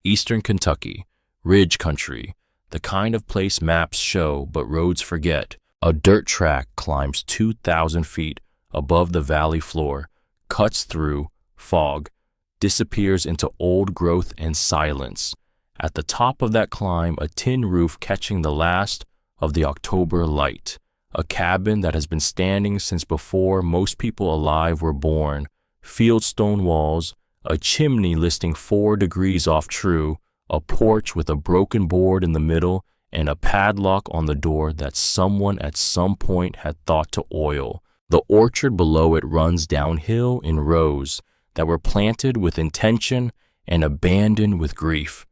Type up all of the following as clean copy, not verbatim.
Eastern Kentucky, ridge country, the kind of place maps show but roads forget. A dirt track climbs 2,000 feet above the valley floor, cuts through fog, disappears into old growth and silence. At the top of that climb, a tin roof catching the last of the October light. A cabin that has been standing since before most people alive were born. Fieldstone walls, a chimney listing 4 degrees off true, a porch with a broken board in the middle, and a padlock on the door that someone at some point had thought to oil. The orchard below it runs downhill in rows that were planted with intention and abandoned with grief.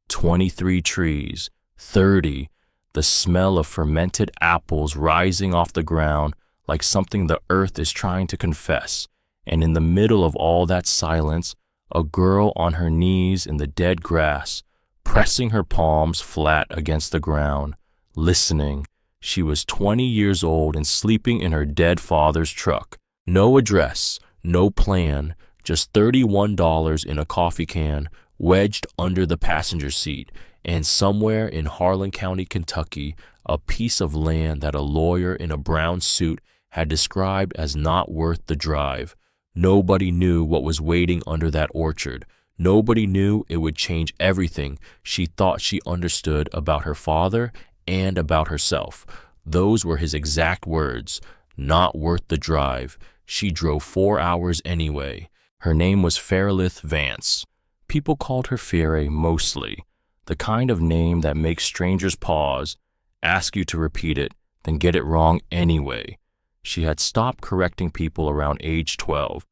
23 trees, 30, the smell of fermented apples rising off the ground like something the earth is trying to confess. And in the middle of all that silence, a girl on her knees in the dead grass, pressing her palms flat against the ground, listening. She was 20 years old and sleeping in her dead father's truck. No address, no plan, just $31 in a coffee can wedged under the passenger seat, and somewhere in Harlan County, Kentucky, a piece of land that a lawyer in a brown suit had described as not worth the drive. Nobody knew what was waiting under that orchard. Nobody knew it would change everything she thought she understood about her father and about herself. Those were his exact words. Not worth the drive. She drove 4 hours anyway. Her name was Fairlith Vance. People called her Fairy mostly, the kind of name that makes strangers pause, ask you to repeat it, then get it wrong anyway. She had stopped correcting people around age 12.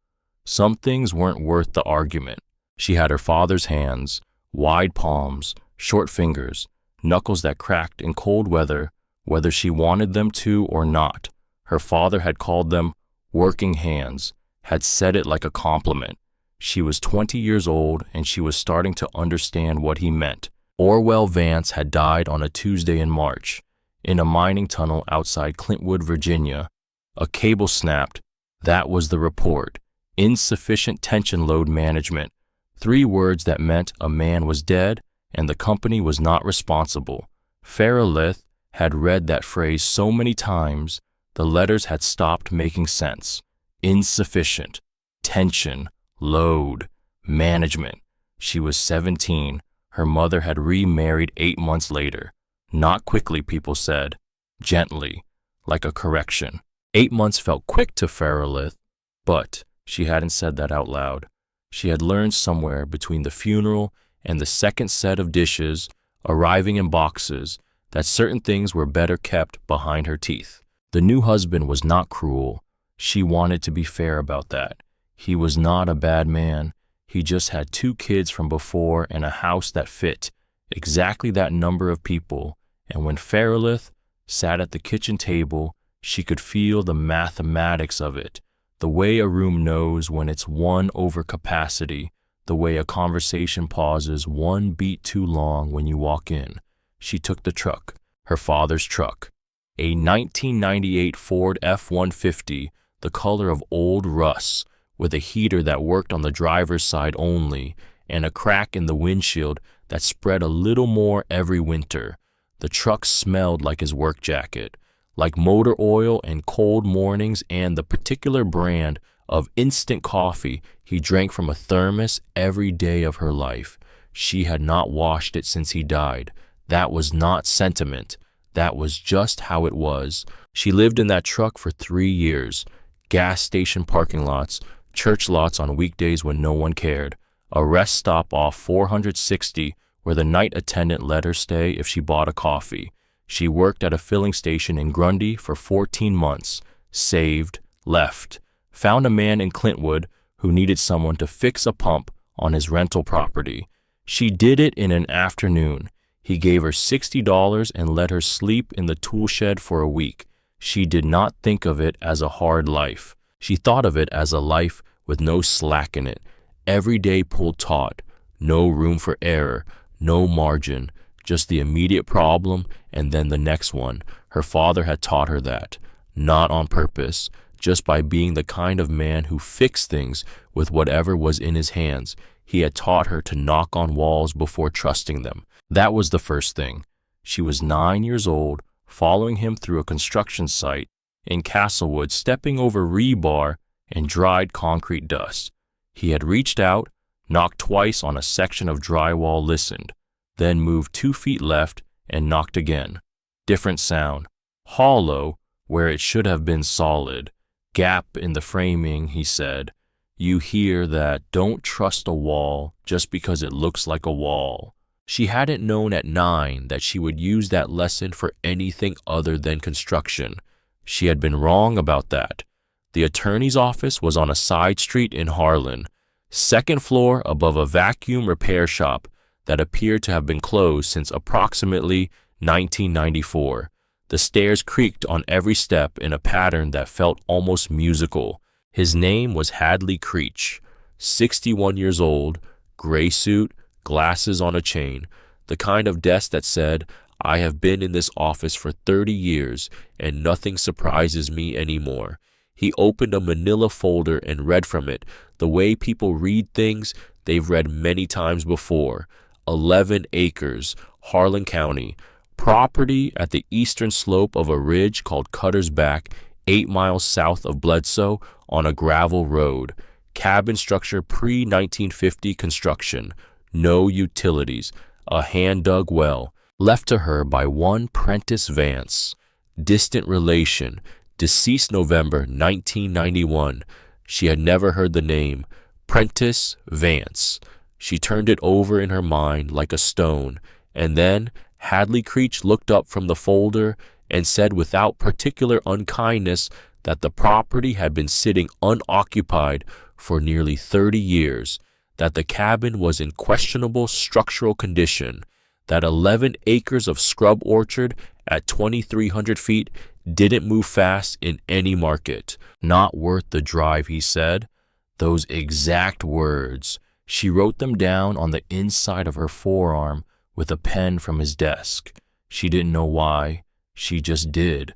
Some things weren't worth the argument. She had her father's hands, wide palms, short fingers, knuckles that cracked in cold weather, whether she wanted them to or not. Her father had called them working hands, had said it like a compliment. She was 20 years old and she was starting to understand what he meant. Orwell Vance had died on a Tuesday in March, in a mining tunnel outside Clintwood, Virginia. A cable snapped. That was the report. Insufficient tension load management. 3 words that meant a man was dead and the company was not responsible. Fairlith had read that phrase so many times, the letters had stopped making sense. Insufficient, tension, load, management. She was 17. Her mother had remarried 8 months later. Not quickly, people said. Gently, like a correction. 8 months felt quick to Fairlith, but she hadn't said that out loud. She had learned somewhere between the funeral and the second set of dishes arriving in boxes that certain things were better kept behind her teeth. The new husband was not cruel. She wanted to be fair about that. He was not a bad man. He just had 2 kids from before and a house that fit exactly that number of people. And when Fairlith sat at the kitchen table, she could feel the mathematics of it, the way a room knows when it's 1 over capacity, the way a conversation pauses 1 beat too long when you walk in. She took the truck, her father's truck, a 1998 Ford F-150, the color of old rust, with a heater that worked on the driver's side only, and a crack in the windshield that spread a little more every winter. The truck smelled like his work jacket, like motor oil and cold mornings and the particular brand of instant coffee he drank from a thermos every day of her life. She had not washed it since he died. That was not sentiment. That was just how it was. She lived in that truck for 3 years. Gas station parking lots, church lots on weekdays when no one cared, a rest stop off 460 where the night attendant let her stay if she bought a coffee. She worked at a filling station in Grundy for 14 months, saved, left, found a man in Clintwood who needed someone to fix a pump on his rental property. She did it in an afternoon. He gave her $60 and let her sleep in the tool shed for a week. She did not think of it as a hard life. She thought of it as a life with no slack in it. Every day pulled taut, no room for error, no margin, just the immediate problem and then the next one. Her father had taught her that, not on purpose, just by being the kind of man who fixed things with whatever was in his hands. He had taught her to knock on walls before trusting them. That was the first thing. She was 9 years old, following him through a construction site in Castlewood, stepping over rebar and dried concrete dust. He had reached out, knocked twice on a section of drywall, listened, then moved 2 feet left and knocked again. Different sound. Hollow where it should have been solid. Gap in the framing, he said. You hear that? Don't trust a wall just because it looks like a wall. She hadn't known at 9 that she would use that lesson for anything other than construction. She had been wrong about that. The attorney's office was on a side street in Harlan, second floor above a vacuum repair shop that appeared to have been closed since approximately 1994. The stairs creaked on every step in a pattern that felt almost musical. His name was Hadley Creech, 61 years old, gray suit, glasses on a chain, the kind of desk that said, I have been in this office for 30 years and nothing surprises me anymore. He opened a manila folder and read from it, the way people read things they've read many times before. 11 acres, Harlan County, property at the eastern slope of a ridge called Cutter's Back, 8 miles south of Bledsoe on a gravel road. Cabin structure pre-1950 construction. No utilities. A hand-dug well, left to her by one Prentice Vance. Distant relation. Deceased November 1991. She had never heard the name. Prentice Vance. She turned it over in her mind like a stone, and then Hadley Creech looked up from the folder and said without particular unkindness that the property had been sitting unoccupied for nearly 30 years, that the cabin was in questionable structural condition, that 11 acres of scrub orchard at 2,300 feet didn't move fast in any market. Not worth the drive, he said. Those exact words. She wrote them down on the inside of her forearm with a pen from his desk. She didn't know why. She just did.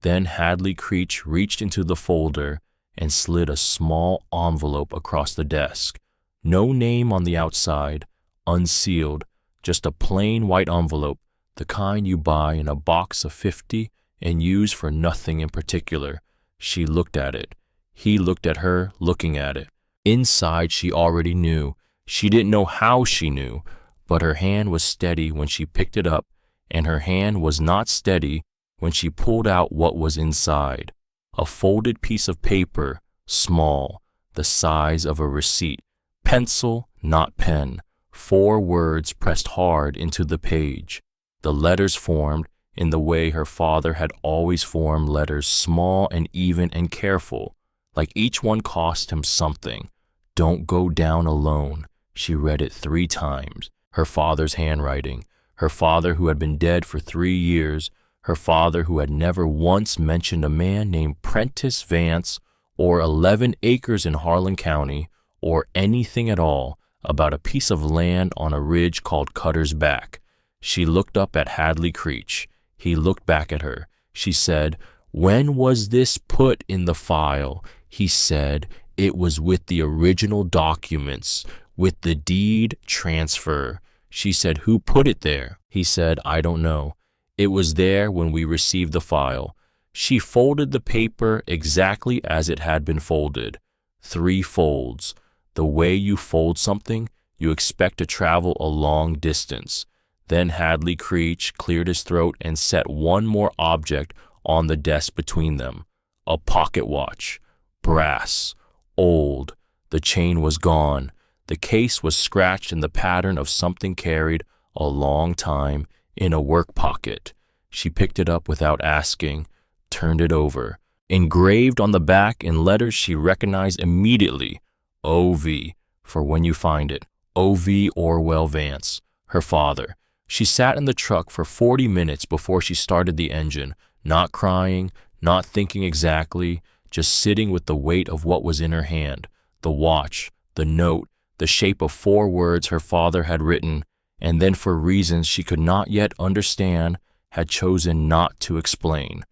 Then Hadley Creech reached into the folder and slid a small envelope across the desk. No name on the outside, unsealed, just a plain white envelope, the kind you buy in a box of 50 and use for nothing in particular. She looked at it. He looked at her, looking at it. Inside, she already knew. She didn't know how she knew, but her hand was steady when she picked it up, and her hand was not steady when she pulled out what was inside. A folded piece of paper, small, the size of a receipt. Pencil, not pen. 4 words pressed hard into the page. The letters formed in the way her father had always formed letters, small and even and careful, like each one cost him something. Don't go down alone. She read it 3 times. Her father's handwriting. Her father who had been dead for 3 years. Her father who had never once mentioned a man named Prentice Vance or 11 acres in Harlan County or anything at all about a piece of land on a ridge called Cutter's Back. She looked up at Hadley Creech. He looked back at her. She said, "When was this put in the file?" He said, "It was with the original documents, with the deed transfer." She said, "Who put it there?" He said, "I don't know. It was there when we received the file." She folded the paper exactly as it had been folded. 3 folds. The way you fold something, you expect to travel a long distance. Then Hadley Creech cleared his throat and set one more object on the desk between them. A pocket watch. Brass. Old. The chain was gone. The case was scratched in the pattern of something carried a long time in a work pocket. She picked it up without asking, turned it over. Engraved on the back in letters she recognized immediately, O.V. for when you find it. O.V. Orwell Vance, her father. She sat in the truck for 40 minutes before she started the engine, not crying, not thinking exactly, just sitting with the weight of what was in her hand, the watch, the note, the shape of 4 words her father had written, and then for reasons she could not yet understand, had chosen not to explain.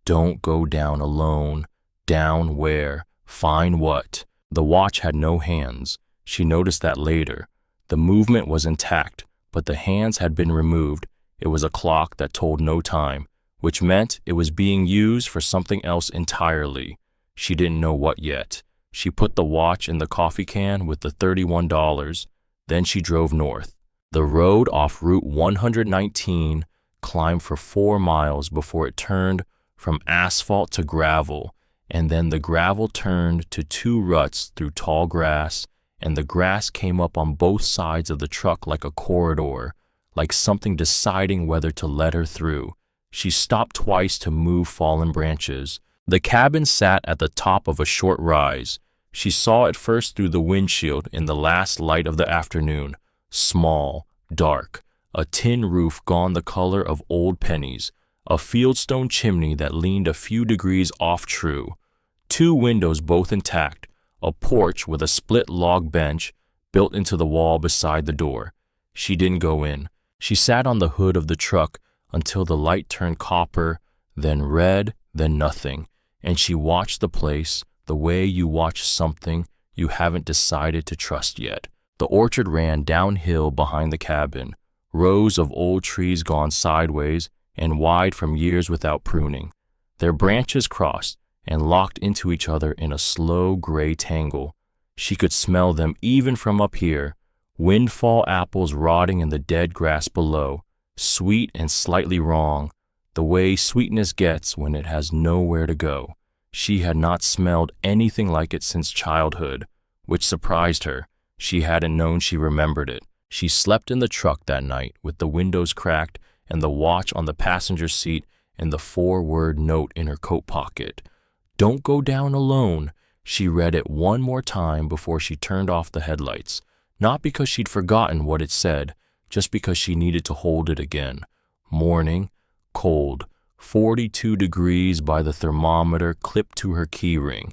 Don't go down alone. Down where? Find what? The watch had no hands. She noticed that later. The movement was intact, but the hands had been removed. It was a clock that told no time, which meant it was being used for something else entirely. She didn't know what yet. She put the watch in the coffee can with the $31. Then she drove north. The road off Route 119 climbed for 4 miles before it turned from asphalt to gravel, and then the gravel turned to 2 ruts through tall grass, and the grass came up on both sides of the truck like a corridor, like something deciding whether to let her through. She stopped twice to move fallen branches. The cabin sat at the top of a short rise. She saw it first through the windshield in the last light of the afternoon. Small, dark, a tin roof gone the color of old pennies, a fieldstone chimney that leaned a few degrees off true, 2 windows both intact, a porch with a split log bench built into the wall beside the door. She didn't go in. She sat on the hood of the truck until the light turned copper, then red, then nothing, and she watched the place the way you watch something you haven't decided to trust yet. The orchard ran downhill behind the cabin, rows of old trees gone sideways and wide from years without pruning. Their branches crossed and locked into each other in a slow gray tangle. She could smell them even from up here, windfall apples rotting in the dead grass below, sweet and slightly wrong, the way sweetness gets when it has nowhere to go. She had not smelled anything like it since childhood, which surprised her. She hadn't known she remembered it. She slept in the truck that night with the windows cracked and the watch on the passenger seat and the 4-word note in her coat pocket. "Don't go down alone." She read it one more time before she turned off the headlights, not because she'd forgotten what it said, just because she needed to hold it again. Morning, cold, 42 degrees by the thermometer clipped to her keyring,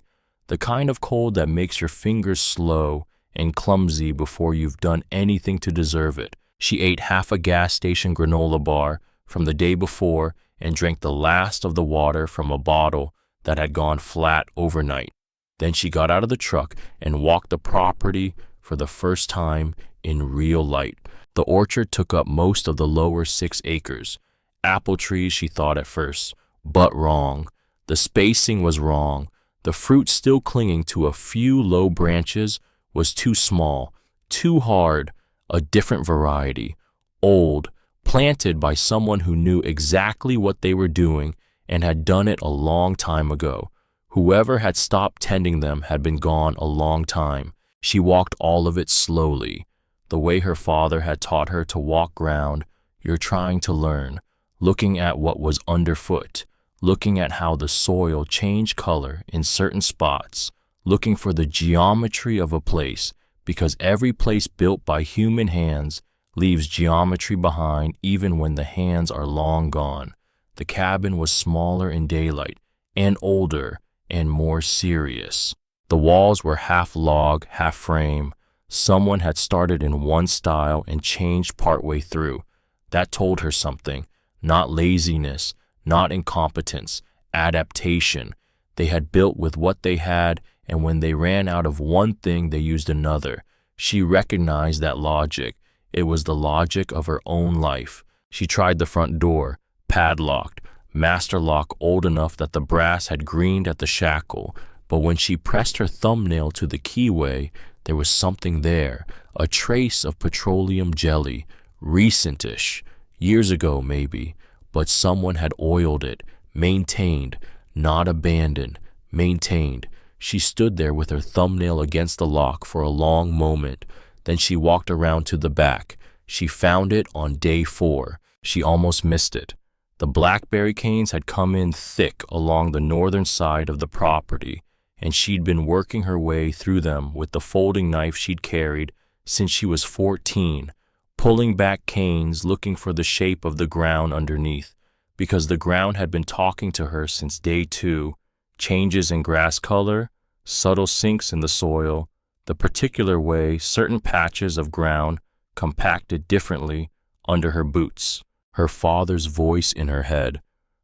the kind of cold that makes your fingers slow and clumsy before you've done anything to deserve it. She ate half a gas station granola bar from the day before and drank the last of the water from a bottle that had gone flat overnight. Then she got out of the truck and walked the property for the first time in real light. The orchard took up most of the lower 6 acres. Apple trees, she thought at first, but wrong. The spacing was wrong. The fruit still clinging to a few low branches was too small, too hard, a different variety, old, planted by someone who knew exactly what they were doing and had done it a long time ago. Whoever had stopped tending them had been gone a long time. She walked all of it slowly, the way her father had taught her to walk ground you're trying to learn, looking at what was underfoot, looking at how the soil changed color in certain spots, looking for the geometry of a place, because every place built by human hands leaves geometry behind even when the hands are long gone. The cabin was smaller in daylight, and older, and more serious. The walls were half log, half frame. Someone had started in one style and changed partway through. That told her something. Not laziness, not incompetence, adaptation. They had built with what they had, and when they ran out of one thing, they used another. She recognized that logic. It was the logic of her own life. She tried the front door, padlocked, master lock old enough that the brass had greened at the shackle, but when she pressed her thumbnail to the keyway, there was something there, a trace of petroleum jelly, recentish, years ago maybe, but someone had oiled it, maintained, not abandoned, maintained. She stood there with her thumbnail against the lock for a long moment. Then she walked around to the back. She found it on day 4. She almost missed it. The blackberry canes had come in thick along the northern side of the property, and she'd been working her way through them with the folding knife she'd carried since she was 14, pulling back canes looking for the shape of the ground underneath, because the ground had been talking to her since day 2, changes in grass color, subtle sinks in the soil, the particular way certain patches of ground compacted differently under her boots. Her father's voice in her head.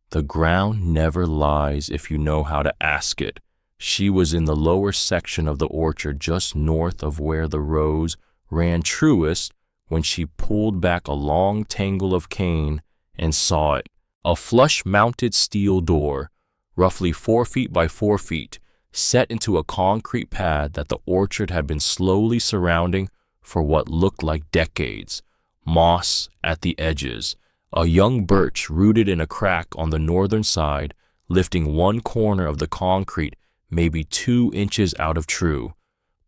The ground never lies if you know how to ask it. She was in the lower section of the orchard just north of where the rows ran truest when she pulled back a long tangle of cane and saw it. A flush-mounted steel door, roughly 4 feet by 4 feet, set into a concrete pad that the orchard had been slowly surrounding for what looked like decades. Moss at the edges, a young birch rooted in a crack on the northern side, lifting one corner of the concrete maybe 2 inches out of true.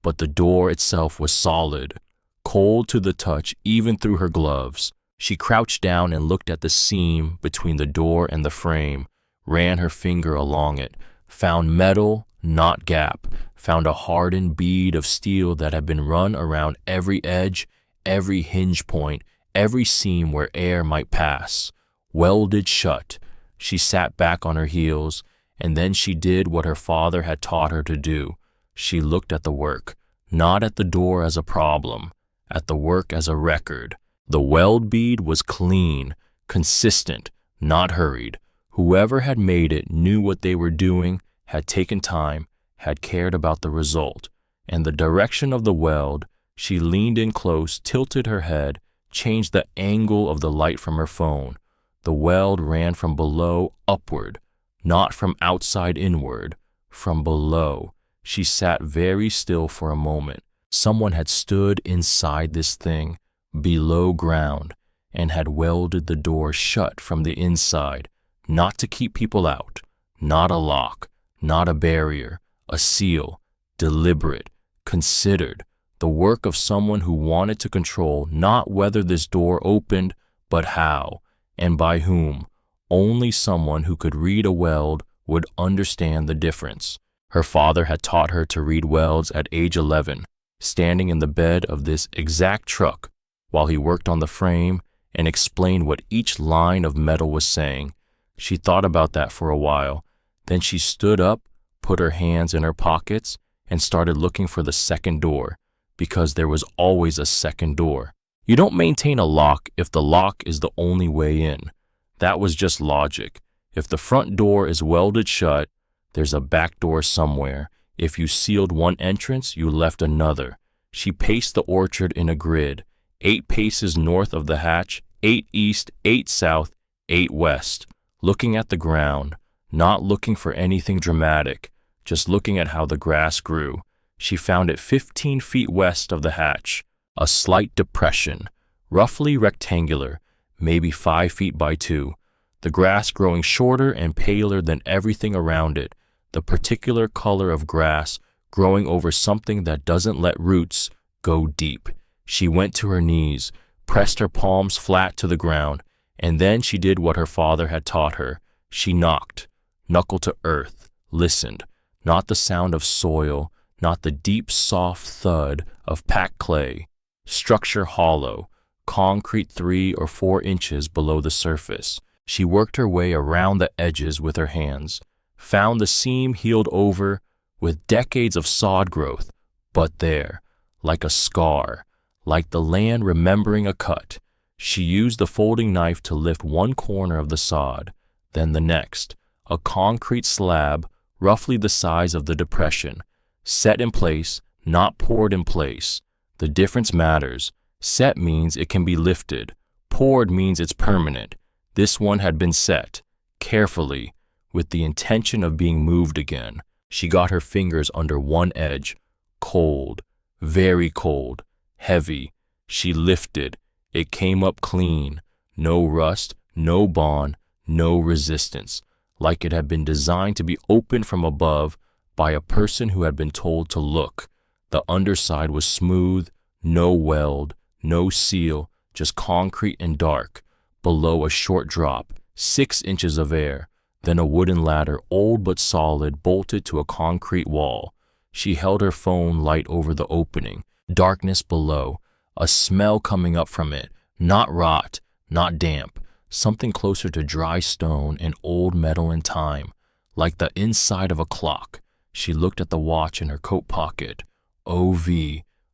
But the door itself was solid, cold to the touch even through her gloves. She crouched down and looked at the seam between the door and the frame, ran her finger along it, found metal, not gap, found a hardened bead of steel that had been run around every edge, every hinge point, every seam where air might pass. Welded shut. She sat back on her heels, and then she did what her father had taught her to do. She looked at the work, not at the door as a problem, at the work as a record. The weld bead was clean, consistent, not hurried. Whoever had made it knew what they were doing, had taken time, had cared about the result. And the direction of the weld, she leaned in close, tilted her head, changed the angle of the light from her phone. The weld ran from below upward, not from outside inward, from below. She sat very still for a moment. Someone had stood inside this thing, below ground, and had welded the door shut from the inside, not to keep people out, not a lock, not a barrier, a seal, deliberate, considered, the work of someone who wanted to control not whether this door opened, but how, and by whom. Only someone who could read a weld would understand the difference. Her father had taught her to read welds at age 11, standing in the bed of this exact truck while he worked on the frame and explained what each line of metal was saying. She thought about that for a while. Then she stood up, put her hands in her pockets, and started looking for the second door, because there was always a second door. You don't maintain a lock if the lock is the only way in. That was just logic. If the front door is welded shut, there's a back door somewhere. If you sealed one entrance, you left another. She paced the orchard in a grid, 8 paces north of the hatch, 8 east, 8 south, 8 west, looking at the ground, not looking for anything dramatic, just looking at how the grass grew. She found it 15 feet west of the hatch, a slight depression, roughly rectangular, maybe 5 feet by 2, the grass growing shorter and paler than everything around it, the particular color of grass growing over something that doesn't let roots go deep. She went to her knees, pressed her palms flat to the ground, and then she did what her father had taught her. She knocked, knuckle to earth, listened, not the sound of soil, not the deep, soft thud of packed clay. Structure hollow, concrete 3 or 4 inches below the surface. She worked her way around the edges with her hands, found the seam healed over with decades of sod growth, but there, like a scar, like the land remembering a cut. She used the folding knife to lift one corner of the sod, then the next, a concrete slab roughly the size of the depression, set in place, not poured in place. The difference matters. Set means it can be lifted. Poured means it's permanent. This one had been set, carefully, with the intention of being moved again. She got her fingers under one edge, cold, very cold, heavy. She lifted. It came up clean. No rust, no bond, no resistance, like it had been designed to be opened from above by a person who had been told to look. The underside was smooth, no weld, no seal, just concrete and dark. Below, a short drop, 6 inches of air, then a wooden ladder, old but solid, bolted to a concrete wall. She held her phone light over the opening. Darkness below, a smell coming up from it, not rot, not damp, something closer to dry stone and old metal and time, like the inside of a clock. She looked at the watch in her coat pocket. OV,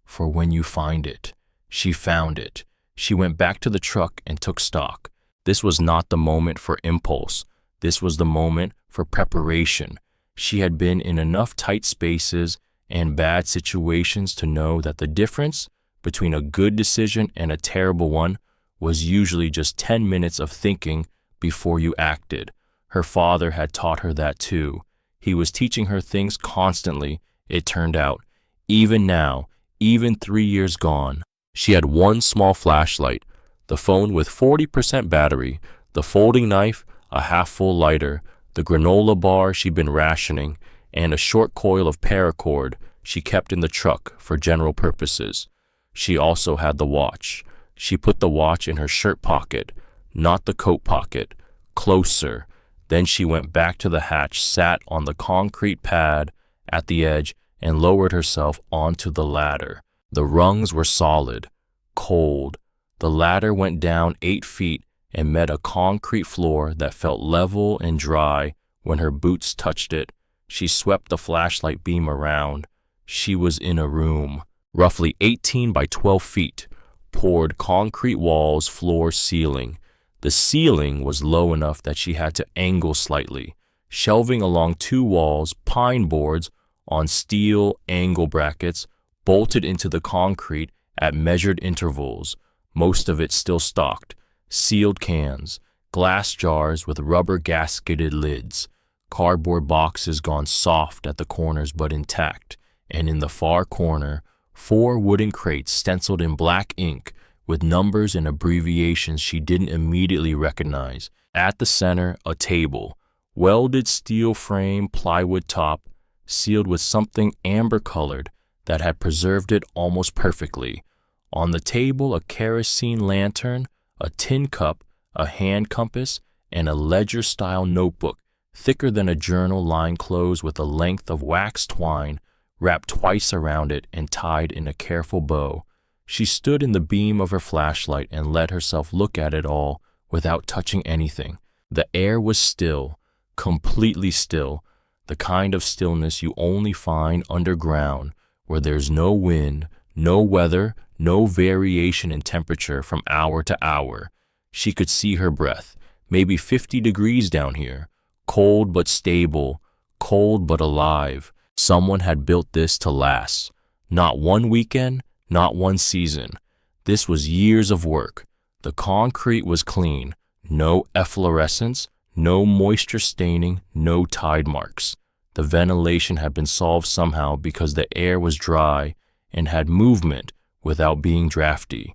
for when you find it. She found it. She went back to the truck and took stock. This was not the moment for impulse. This was the moment for preparation. She had been in enough tight spaces and bad situations to know that the difference between a good decision and a terrible one was usually just 10 minutes of thinking before you acted. Her father had taught her that too. He was teaching her things constantly, it turned out. Even now, even 3 years gone, she had one small flashlight, the phone with 40% battery, the folding knife, a half-full lighter, the granola bar she'd been rationing, and a short coil of paracord she kept in the truck for general purposes. She also had the watch. She put the watch in her shirt pocket, not the coat pocket, closer. Then she went back to the hatch, sat on the concrete pad at the edge, and lowered herself onto the ladder. The rungs were solid, cold. The ladder went down 8 feet and met a concrete floor that felt level and dry when her boots touched it. She swept the flashlight beam around. She was in a room, roughly 18 by 12 feet, poured concrete walls, floor, ceiling. The ceiling was low enough that she had to angle slightly, shelving along 2 walls, pine boards on steel angle brackets bolted into the concrete at measured intervals, most of it still stocked, sealed cans, glass jars with rubber gasketed lids, cardboard boxes gone soft at the corners but intact, and in the far corner, 4 wooden crates stenciled in black ink with numbers and abbreviations she didn't immediately recognize. At the center, a table, welded steel frame, plywood top, sealed with something amber-colored that had preserved it almost perfectly. On the table, a kerosene lantern, a tin cup, a hand compass, and a ledger-style notebook, thicker than a journal, lined closed with a length of wax twine wrapped twice around it and tied in a careful bow. She stood in the beam of her flashlight and let herself look at it all without touching anything. The air was still, completely still, the kind of stillness you only find underground, where there's no wind, no weather, no variation in temperature from hour to hour. She could see her breath, maybe 50 degrees down here, cold but stable, cold but alive. Someone had built this to last. Not one weekend, not one season. This was years of work. The concrete was clean, no efflorescence, no moisture staining, no tide marks. The ventilation had been solved somehow because the air was dry and had movement without being drafty.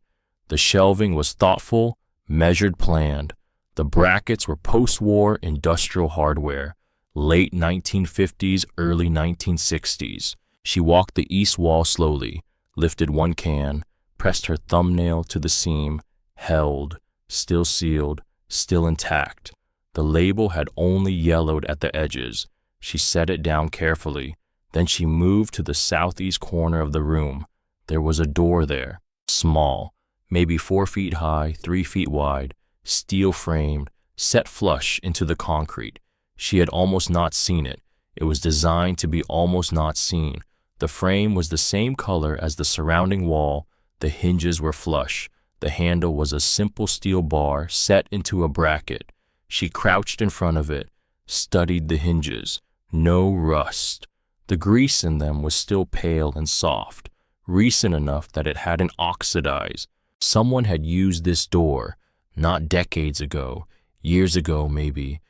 The shelving was thoughtful, measured, planned. The brackets were post-war industrial hardware, late 1950s, early 1960s. She walked the east wall slowly, lifted one can, pressed her thumbnail to the seam, held, still sealed, still intact. The label had only yellowed at the edges. She set it down carefully. Then she moved to the southeast corner of the room. There was a door there, small, maybe 4 feet high, 3 feet wide, steel framed, set flush into the concrete. She had almost not seen it. It was designed to be almost not seen. The frame was the same color as the surrounding wall. The hinges were flush. The handle was a simple steel bar set into a bracket. She crouched in front of it, studied the hinges. No rust. The grease in them was still pale and soft, recent enough that it hadn't oxidized. Someone had used this door, not decades ago, years ago maybe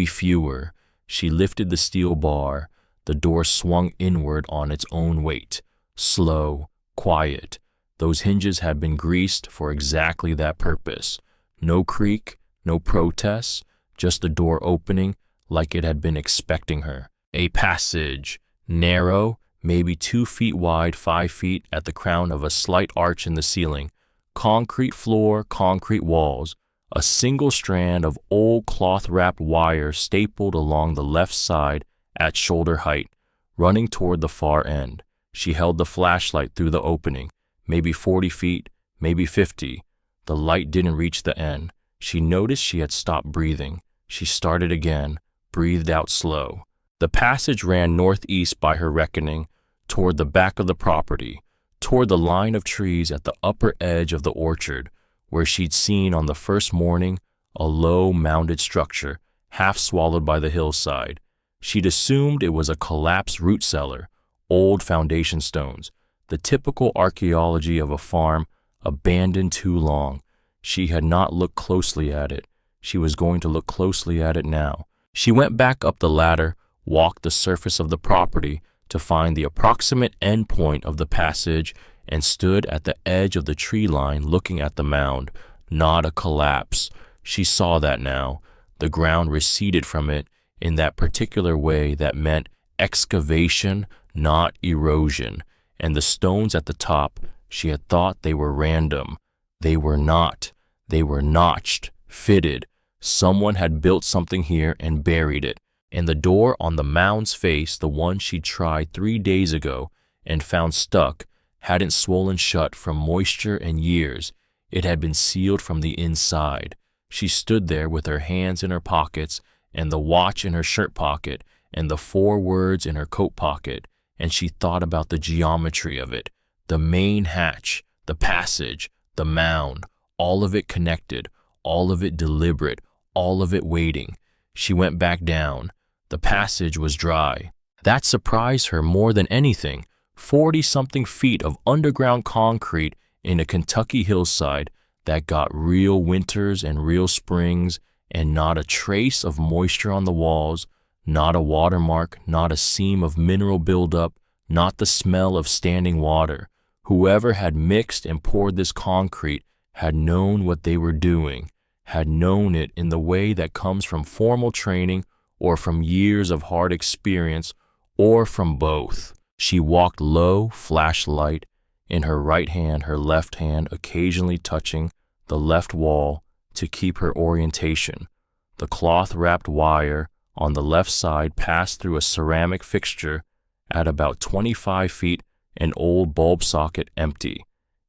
fewer. She lifted the steel bar. The door swung inward on its own weight, slow, quiet. Those hinges had been greased for exactly that purpose. No creak, no protest, just the door opening like it had been expecting her. A passage, narrow, maybe 2 feet wide, 5 feet at the crown of a slight arch in the ceiling. Concrete floor, concrete walls. A single strand of old cloth-wrapped wire stapled along the left side at shoulder height, running toward the far end. She held the flashlight through the opening, maybe 40 feet, maybe 50. The light didn't reach the end. She noticed she had stopped breathing. She started again, breathed out slow. The passage ran northeast by her reckoning, toward the back of the property, toward the line of trees at the upper edge of the orchard, where she'd seen on the first morning a low mounded structure, half swallowed by the hillside. She'd assumed it was a collapsed root cellar, old foundation stones, the typical archaeology of a farm abandoned too long. She had not looked closely at it. She was going to look closely at it now. She went back up the ladder, walked the surface of the property to find the approximate end point of the passage, and stood at the edge of the tree line looking at the mound. Not a collapse. She saw that now. The ground receded from it in that particular way that meant excavation, not erosion. And the stones at the top, she had thought they were random. They were not. They were notched, fitted. Someone had built something here and buried it. And the door on the mound's face, the one she tried 3 days ago and found stuck, hadn't swollen shut from moisture and years. It had been sealed from the inside. She stood there with her hands in her pockets and the watch in her shirt pocket and the 4 words in her coat pocket, and she thought about the geometry of it, the main hatch, the passage, the mound, all of it connected, all of it deliberate, all of it waiting. She went back down. The passage was dry. That surprised her more than anything. 40-something feet of underground concrete in a Kentucky hillside that got real winters and real springs, and not a trace of moisture on the walls, not a watermark, not a seam of mineral buildup, not the smell of standing water. Whoever had mixed and poured this concrete had known what they were doing, had known it in the way that comes from formal training or from years of hard experience, or from both. She walked low, flashlight in her right hand, her left hand occasionally touching the left wall to keep her orientation. The cloth-wrapped wire on the left side passed through a ceramic fixture at about 25 feet, an old bulb socket empty,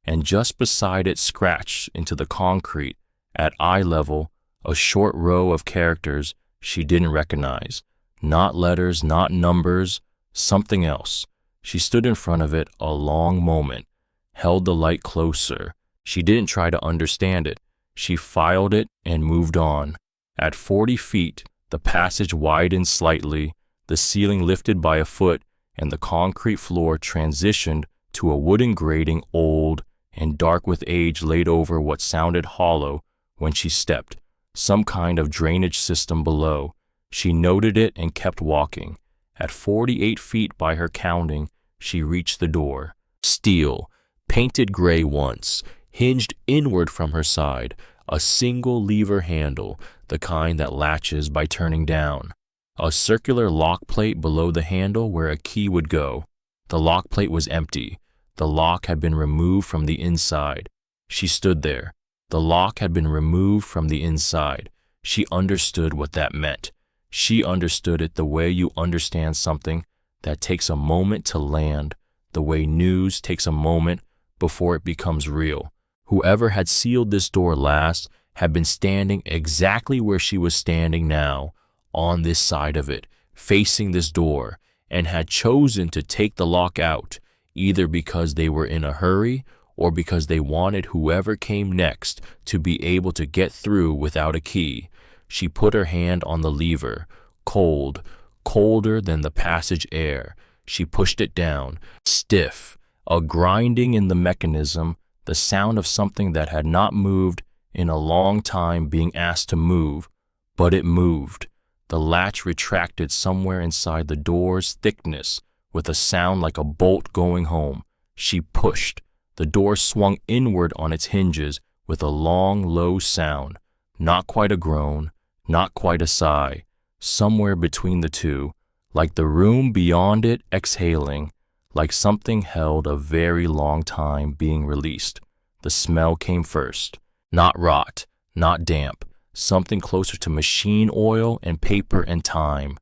and just beside it, scratched into the concrete at eye level, a short row of characters she didn't recognize. Not letters, not numbers, something else. She stood in front of it a long moment, held the light closer. She didn't try to understand it. She filed it and moved on. At 40 feet, the passage widened slightly, the ceiling lifted by a foot, and the concrete floor transitioned to a wooden grating, old and dark with age, laid over what sounded hollow when she stepped. Some kind of drainage system below. She noted it and kept walking. At 48 feet by her counting, she reached the door. Steel, painted gray once, hinged inward from her side, a single lever handle, the kind that latches by turning down. A circular lock plate below the handle where a key would go. The lock plate was empty. The lock had been removed from the inside. She stood there. The lock had been removed from the inside. She understood what that meant. She understood it the way you understand something that takes a moment to land, the way news takes a moment before it becomes real. Whoever had sealed this door last had been standing exactly where she was standing now, on this side of it, facing this door, and had chosen to take the lock out, either because they were in a hurry or because they wanted whoever came next to be able to get through without a key. She put her hand on the lever, cold, colder than the passage air. She pushed it down, stiff, a grinding in the mechanism, the sound of something that had not moved in a long time being asked to move, but it moved. The latch retracted somewhere inside the door's thickness with a sound like a bolt going home. She pushed. The door swung inward on its hinges with a long, low sound, not quite a groan, not quite a sigh, somewhere between the two, like the room beyond it exhaling, like something held a very long time being released. The smell came first. Not rot, not damp, something closer to machine oil and paper and time.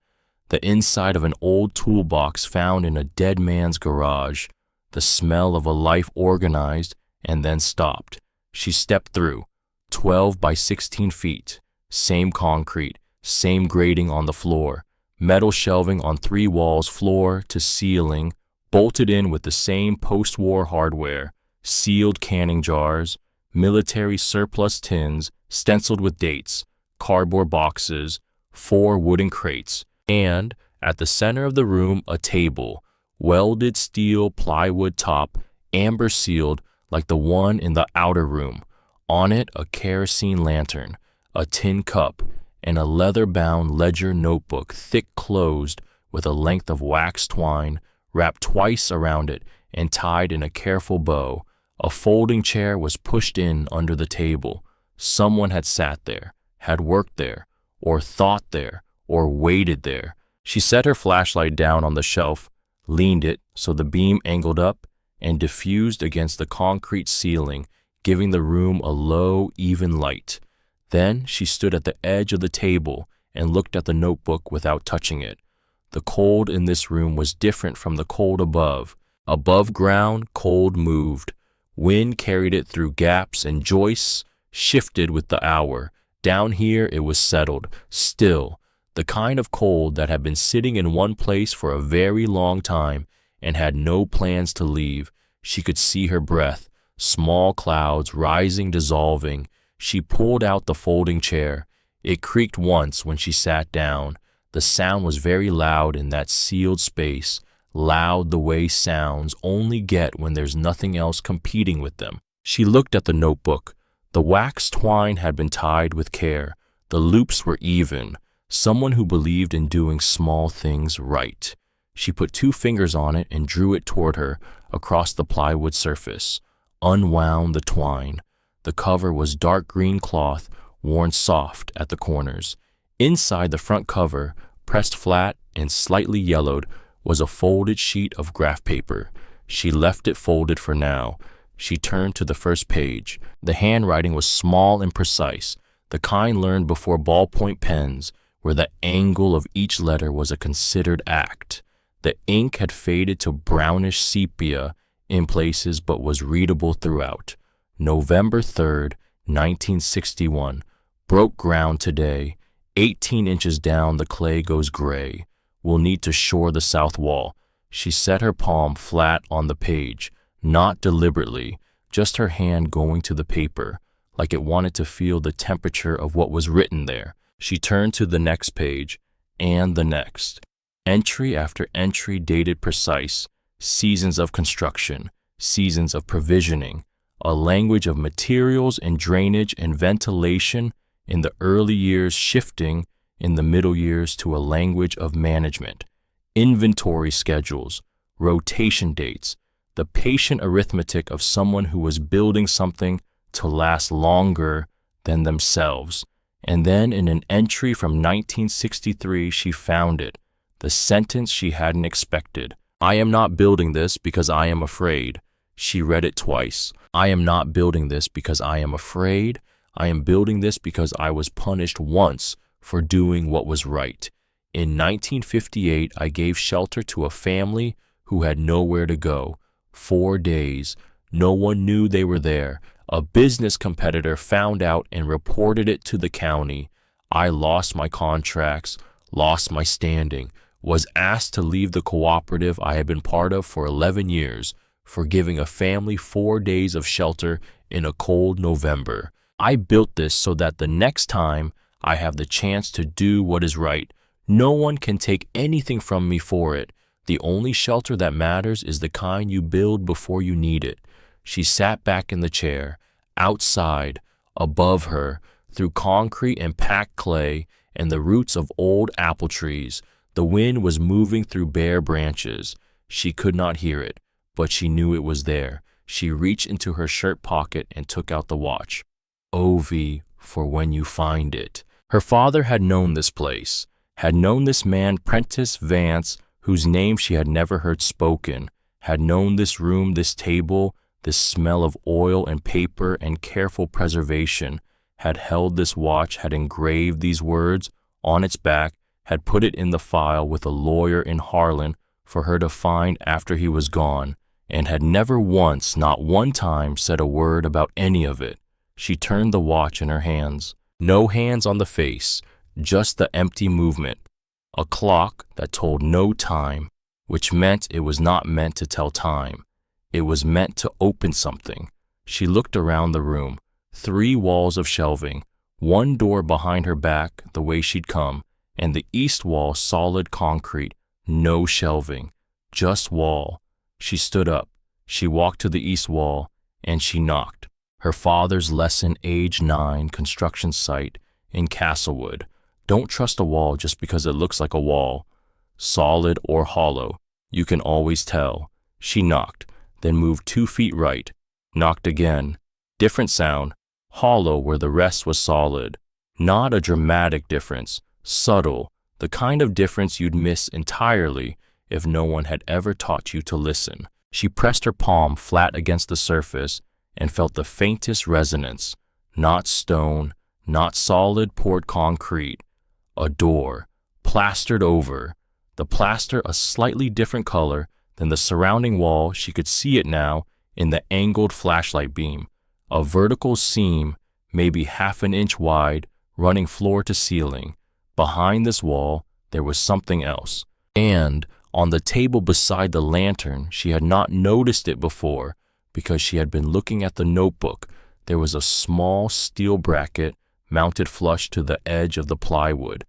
The inside of an old toolbox found in a dead man's garage. The smell of a life organized and then stopped. She stepped through. 12 by 16 feet. Same concrete, same grating on the floor. Metal shelving on 3 walls, floor to ceiling, bolted in with the same post-war hardware. Sealed canning jars, military surplus tins stenciled with dates, cardboard boxes, 4 wooden crates, and, At the center of the room, a table, welded steel plywood top, amber sealed like the one in the outer room. On it, a kerosene lantern, a tin cup, and a leather-bound ledger notebook, thick closed with a length of wax twine, wrapped twice around it and tied in a careful bow. A folding chair was pushed in under the table. Someone had sat there, had worked there, or thought there, or waited there. She set her flashlight down on the shelf, leaned it so the beam angled up, and diffused against the concrete ceiling, giving the room a low, even light. Then she stood at the edge of the table and looked at the notebook without touching it. The cold in this room was different from the cold above. Above ground, cold moved. Wind carried it through gaps and joists, shifted with the hour. Down here it was settled, still, the kind of cold that had been sitting in one place for a very long time and had no plans to leave. She could see her breath, small clouds rising, dissolving. She pulled out the folding chair. It creaked once when she sat down. The sound was very loud in that sealed space, loud the way sounds only get when there's nothing else competing with them. She looked at the notebook. The wax twine had been tied with care. The loops were even. Someone who believed in doing small things right. She put 2 fingers on it and drew it toward her across the plywood surface, unwound the twine. The cover was dark green cloth, worn soft at the corners. Inside the front cover, pressed flat and slightly yellowed, was a folded sheet of graph paper. She left it folded for now. She turned to the first page. The handwriting was small and precise, the kind learned before ballpoint pens, where the angle of each letter was a considered act. The ink had faded to brownish sepia in places but was readable throughout. November 3rd, 1961. Broke ground today. 18 inches down, the clay goes gray. We'll need to shore the south wall. She set her palm flat on the page, not deliberately, just her hand going to the paper, like it wanted to feel the temperature of what was written there. She turned to the next page, and the next. Entry after entry dated precise, seasons of construction, seasons of provisioning, a language of materials and drainage and ventilation in the early years, shifting in the middle years to a language of management, inventory schedules, rotation dates, the patient arithmetic of someone who was building something to last longer than themselves. And then in an entry from 1963, she found it, the sentence she hadn't expected. I am not building this because I am afraid. She read it twice. I am not building this because I am afraid. I am building this because I was punished once for doing what was right. In 1958, I gave shelter to a family who had nowhere to go. 4 days. No one knew they were there. A business competitor found out and reported it to the county. I lost my contracts, lost my standing, was asked to leave the cooperative I had been part of for 11 years for giving a family 4 days of shelter in a cold November. I built this so that the next time I have the chance to do what is right, no one can take anything from me for it. The only shelter that matters is the kind you build before you need it. She sat back in the chair. Outside, above her, through concrete and packed clay and the roots of old apple trees, the wind was moving through bare branches. She could not hear it, but she knew it was there. She reached into her shirt pocket and took out the watch. OV for when you find it. Her father had known this place, had known this man, Prentice Vance, whose name she had never heard spoken, had known this room, this table, this smell of oil and paper and careful preservation, had held this watch, had engraved these words on its back, had put it in the file with a lawyer in Harlan for her to find after he was gone, and had never once, not one time, said a word about any of it. She turned the watch in her hands. No hands on the face, just the empty movement. A clock that told no time, which meant it was not meant to tell time. It was meant to open something. She looked around the room. 3 walls of shelving, 1 door behind her back the way she'd come, and the east wall solid concrete, no shelving, just wall. She stood up. She walked to the east wall, and she knocked. Her father's lesson, age 9, construction site in Castlewood. Don't trust a wall just because it looks like a wall. Solid or hollow, you can always tell. She knocked, then moved 2 feet right. Knocked again. Different sound. Hollow where the rest was solid. Not a dramatic difference. Subtle. The kind of difference you'd miss entirely if no one had ever taught you to listen. She pressed her palm flat against the surface and felt the faintest resonance. Not stone, not solid poured concrete. A door, plastered over. The plaster a slightly different color than the surrounding wall. She could see it now in the angled flashlight beam. A vertical seam, maybe half an inch wide, running floor to ceiling. Behind this wall, there was something else. And on the table beside the lantern, she had not noticed it before because she had been looking at the notebook. There was a small steel bracket mounted flush to the edge of the plywood,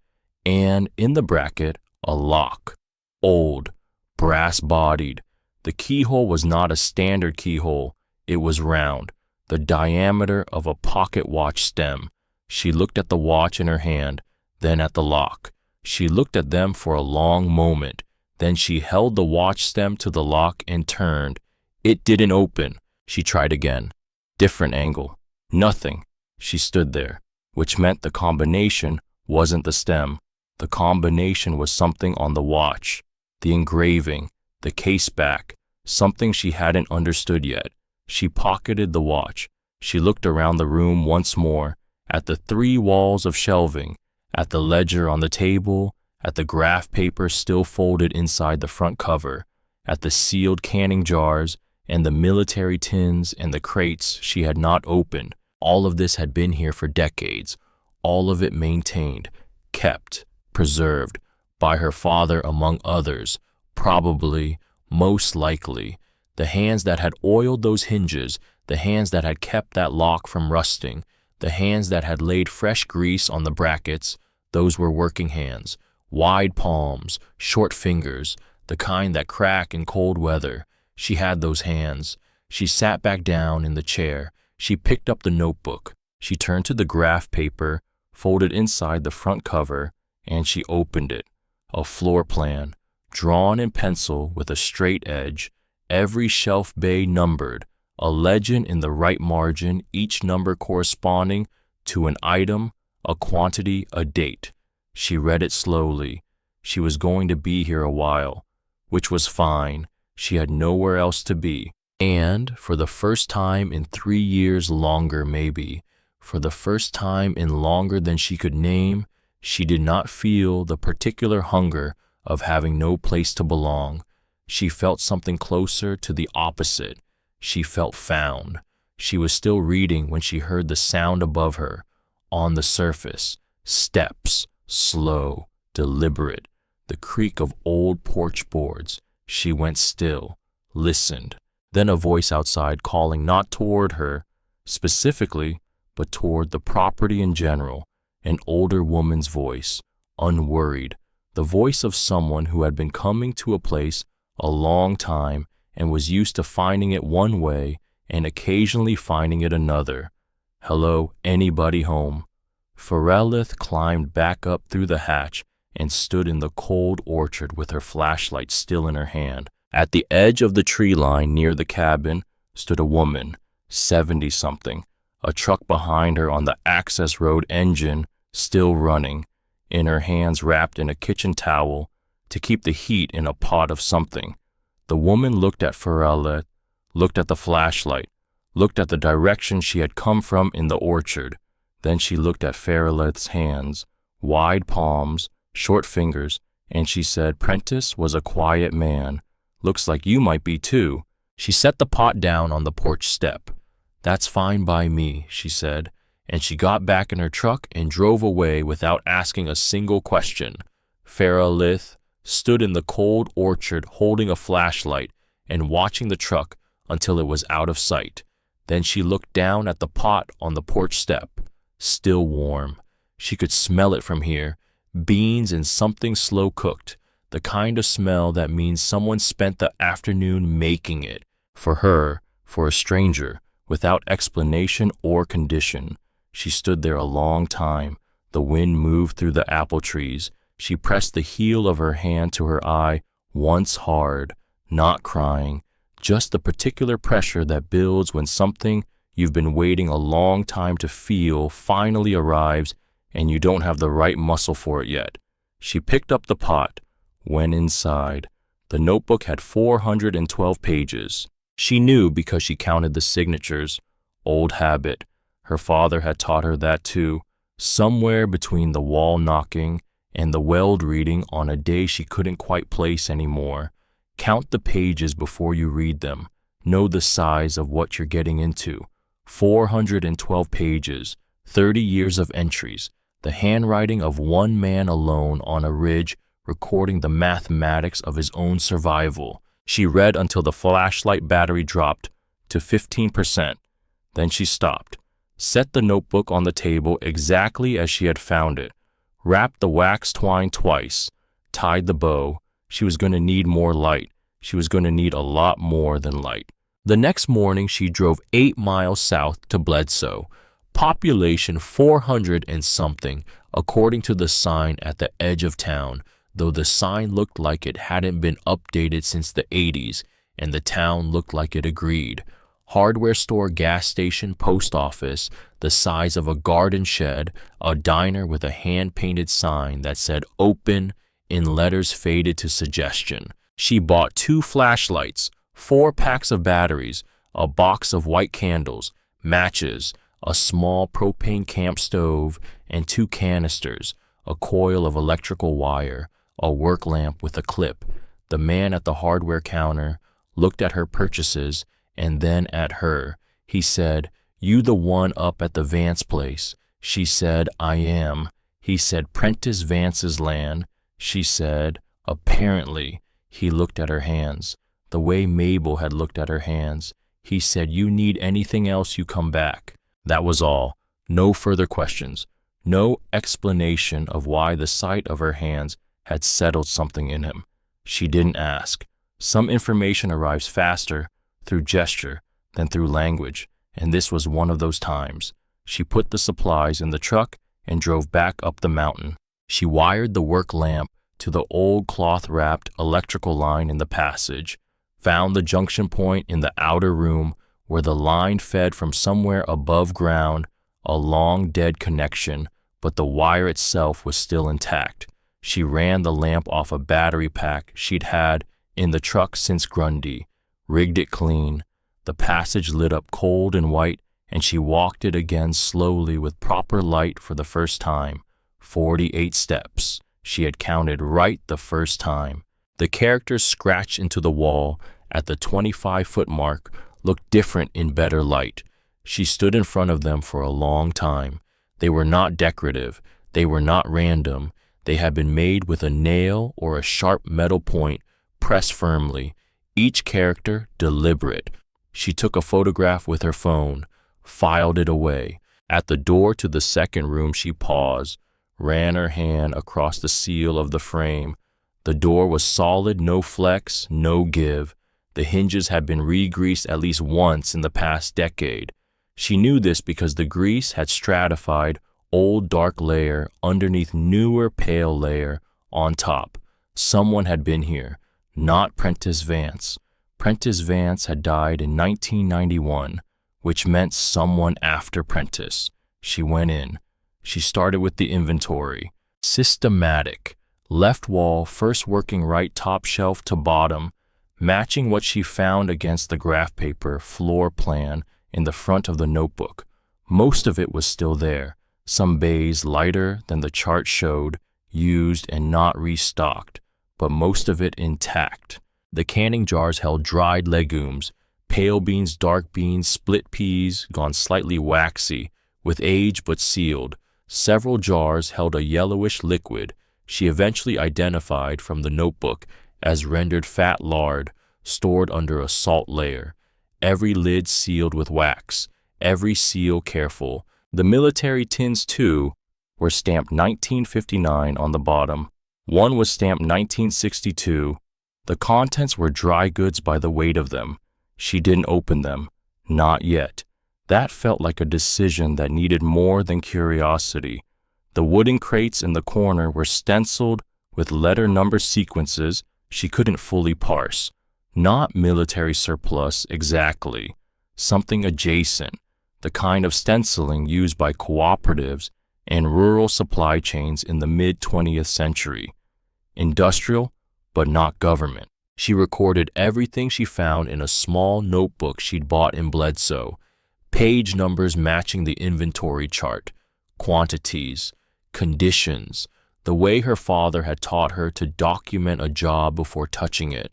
and in the bracket, a lock. Old, brass-bodied. The keyhole was not a standard keyhole. It was round, the diameter of a pocket watch stem. She looked at the watch in her hand, then at the lock. She looked at them for a long moment. Then she held the watch stem to the lock and turned. It didn't open. She tried again. Different angle. Nothing. She stood there, which meant the combination wasn't the stem. The combination was something on the watch. The engraving, the case back, something she hadn't understood yet. She pocketed the watch. She looked around the room once more, at the 3 walls of shelving, at the ledger on the table, at the graph paper still folded inside the front cover, at the sealed canning jars and the military tins and the crates she had not opened. All of this had been here for decades, all of it maintained, kept, preserved, by her father among others, probably, most likely. The hands that had oiled those hinges, the hands that had kept that lock from rusting, the hands that had laid fresh grease on the brackets, those were working hands. Wide palms, short fingers, the kind that crack in cold weather. She had those hands. She sat back down in the chair. She picked up the notebook. She turned to the graph paper, folded inside the front cover, and she opened it. A floor plan, drawn in pencil with a straight edge, every shelf bay numbered, a legend in the right margin, each number corresponding to an item, a quantity, a date. She read it slowly. She was going to be here a while, which was fine. She had nowhere else to be. And for the first time in 3 years longer maybe, for the first time in longer than she could name, she did not feel the particular hunger of having no place to belong. She felt something closer to the opposite. She felt found. She was still reading when she heard the sound above her. On the surface, steps, slow, deliberate, the creak of old porch boards. She went still, listened. Then a voice outside calling not toward her specifically, but toward the property in general, an older woman's voice, unworried, the voice of someone who had been coming to a place a long time and was used to finding it one way and occasionally finding it another. Hello, anybody home? Ferelith climbed back up through the hatch and stood in the cold orchard with her flashlight still in her hand. At the edge of the tree line near the cabin stood a woman, 70-something, a truck behind her on the access road, engine still running, in her hands wrapped in a kitchen towel to keep the heat in a pot of something. The woman looked at Ferelith, looked at the flashlight, looked at the direction she had come from in the orchard. Then she looked at Ferelith's hands, wide palms, short fingers, and she said, "Prentice was a quiet man. Looks like you might be too." She set the pot down on the porch step. "That's fine by me," she said, and she got back in her truck and drove away without asking a single question. Ferelith stood in the cold orchard holding a flashlight and watching the truck until it was out of sight. Then she looked down at the pot on the porch step. Still warm. She could smell it from here. beans and something slow-cooked, the kind of smell that means someone spent the afternoon making it. For her, for a stranger, without explanation or condition. She stood there a long time. The wind moved through the apple trees. She pressed the heel of her hand to her eye, once hard, not crying, just the particular pressure that builds when something you've been waiting a long time to feel finally arrives and you don't have the right muscle for it yet. She picked up the pot, went inside. The notebook had 412 pages. She knew because she counted the signatures. Old habit. Her father had taught her that too. Somewhere between the wall knocking and the weld reading on a day she couldn't quite place anymore. Count the pages before you read them. Know the size of what you're getting into. 412 pages, 30 years of entries, the handwriting of one man alone on a ridge recording the mathematics of his own survival. She read until the flashlight battery dropped to 15%. Then she stopped, set the notebook on the table exactly as she had found it, wrapped the wax twine twice, tied the bow. She was going to need more light. She was going to need a lot more than light. The next morning, she drove 8 miles south to Bledsoe. Population 400 and something, according to the sign at the edge of town, though the sign looked like it hadn't been updated since the 80s, and the town looked like it agreed. Hardware store, gas station, post office, the size of a garden shed, a diner with a hand-painted sign that said open in letters faded to suggestion. She bought 2 flashlights, 4 packs of batteries, a box of white candles, matches, a small propane camp stove, and 2 canisters, a coil of electrical wire, a work lamp with a clip. The man at the hardware counter looked at her purchases and then at her. He said, "You the one up at the Vance place?" She said, "I am." He said, "Prentice Vance's land?" She said, "Apparently." He looked at her hands, the way Mabel had looked at her hands. He said, "You need anything else, you come back." That was all. No further questions. No explanation of why the sight of her hands had settled something in him. She didn't ask. Some information arrives faster through gesture than through language, and this was one of those times. She put the supplies in the truck and drove back up the mountain. She wired the work lamp to the old cloth-wrapped electrical line in the passage, found the junction point in the outer room where the line fed from somewhere above ground, a long dead connection, but the wire itself was still intact. She ran the lamp off a battery pack she'd had in the truck since Grundy, rigged it clean. The passage lit up cold and white, and she walked it again slowly with proper light for the first time. 48 steps. She had counted right the first time. The characters scratched into the wall at the 25-foot mark looked different in better light. She stood in front of them for a long time. They were not decorative. They were not random. They had been made with a nail or a sharp metal point pressed firmly. Each character deliberate. She took a photograph with her phone, filed it away. At the door to the second room she paused, ran her hand across the seal of the frame. The door was solid, no flex, no give. The hinges had been re-greased at least once in the past decade. She knew this because the grease had stratified old dark layer underneath newer pale layer on top. Someone had been here, not Prentice Vance. Prentice Vance had died in 1991, which meant someone after Prentice. She went in. She started with the inventory. Systematic. Left wall, first working right top shelf to bottom, matching what she found against the graph paper floor plan in the front of the notebook. Most of it was still there. Some bays lighter than the chart showed, used and not restocked, but most of it intact. The canning jars held dried legumes, pale beans, dark beans, split peas, gone slightly waxy, with age but sealed. Several jars held a yellowish liquid she eventually identified from the notebook as rendered fat lard, stored under a salt layer. Every lid sealed with wax, every seal careful. The military tins, too, were stamped 1959 on the bottom. One was stamped 1962. The contents were dry goods by the weight of them. She didn't open them. Not yet. That felt like a decision that needed more than curiosity. The wooden crates in the corner were stenciled with letter number sequences she couldn't fully parse. Not military surplus exactly. Something adjacent. The kind of stenciling used by cooperatives and rural supply chains in the mid-20th century. Industrial, but not government. She recorded everything she found in a small notebook she'd bought in Bledsoe, page numbers matching the inventory chart, quantities, conditions, the way her father had taught her to document a job before touching it,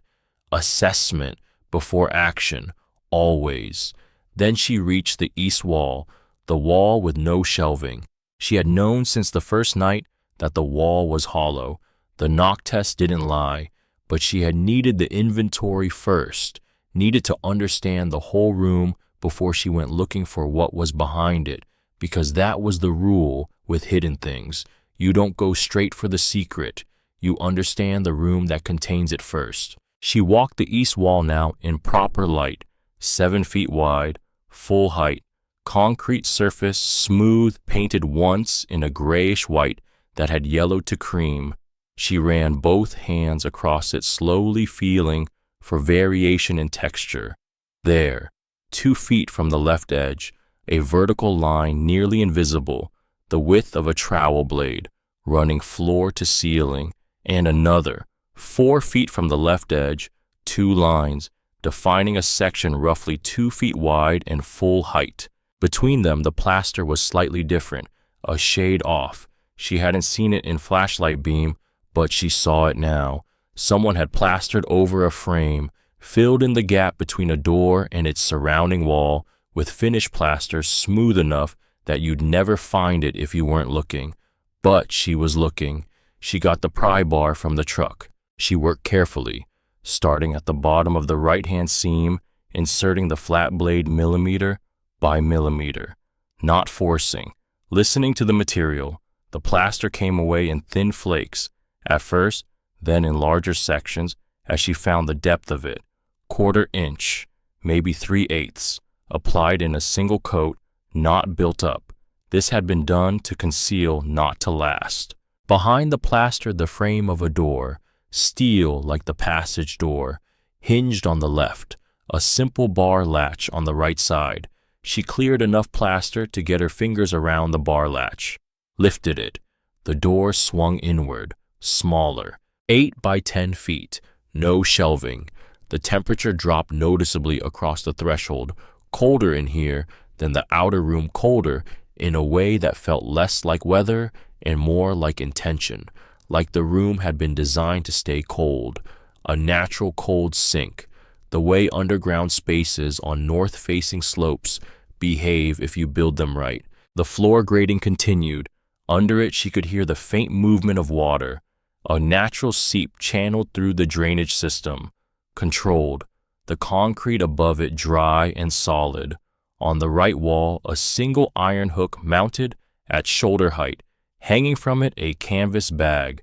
assessment before action, always. Then she reached the east wall, the wall with no shelving. She had known since the first night that the wall was hollow. The knock test didn't lie, but she had needed the inventory first, needed to understand the whole room before she went looking for what was behind it, because that was the rule with hidden things. You don't go straight for the secret. You understand the room that contains it first. She walked the east wall now in proper light, 7 feet wide, full height, concrete surface, smooth, painted once in a grayish white that had yellowed to cream. She ran both hands across it, slowly feeling for variation in texture. There, 2 feet from the left edge, a vertical line nearly invisible, the width of a trowel blade, running floor to ceiling, and another, 4 feet from the left edge, 2 lines, defining a section roughly 2 feet wide and full height. Between them, the plaster was slightly different, a shade off. She hadn't seen it in flashlight beam, but she saw it now. Someone had plastered over a frame, filled in the gap between a door and its surrounding wall with finish plaster smooth enough that you'd never find it if you weren't looking. But she was looking. She got the pry bar from the truck. She worked carefully, starting at the bottom of the right-hand seam, inserting the flat blade millimeter by millimeter, not forcing, listening to the material. The plaster came away in thin flakes, at first, then in larger sections as she found the depth of it, 1/4 inch, maybe 3/8, applied in a single coat, not built up. This had been done to conceal, not to last. Behind the plaster, the frame of a door, steel like the passage door, hinged on the left, a simple bar latch on the right side. She cleared enough plaster to get her fingers around the bar latch, lifted it. The door swung inward, smaller, 8 by 10 feet, no shelving. The temperature dropped noticeably across the threshold, colder in here than the outer room, colder in a way that felt less like weather and more like intention, like the room had been designed to stay cold, a natural cold sink, the way underground spaces on north-facing slopes behave if you build them right. The floor grating continued. Under it, she could hear the faint movement of water, a natural seep channeled through the drainage system, controlled, the concrete above it dry and solid. On the right wall, a single iron hook mounted at shoulder height, hanging from it a canvas bag,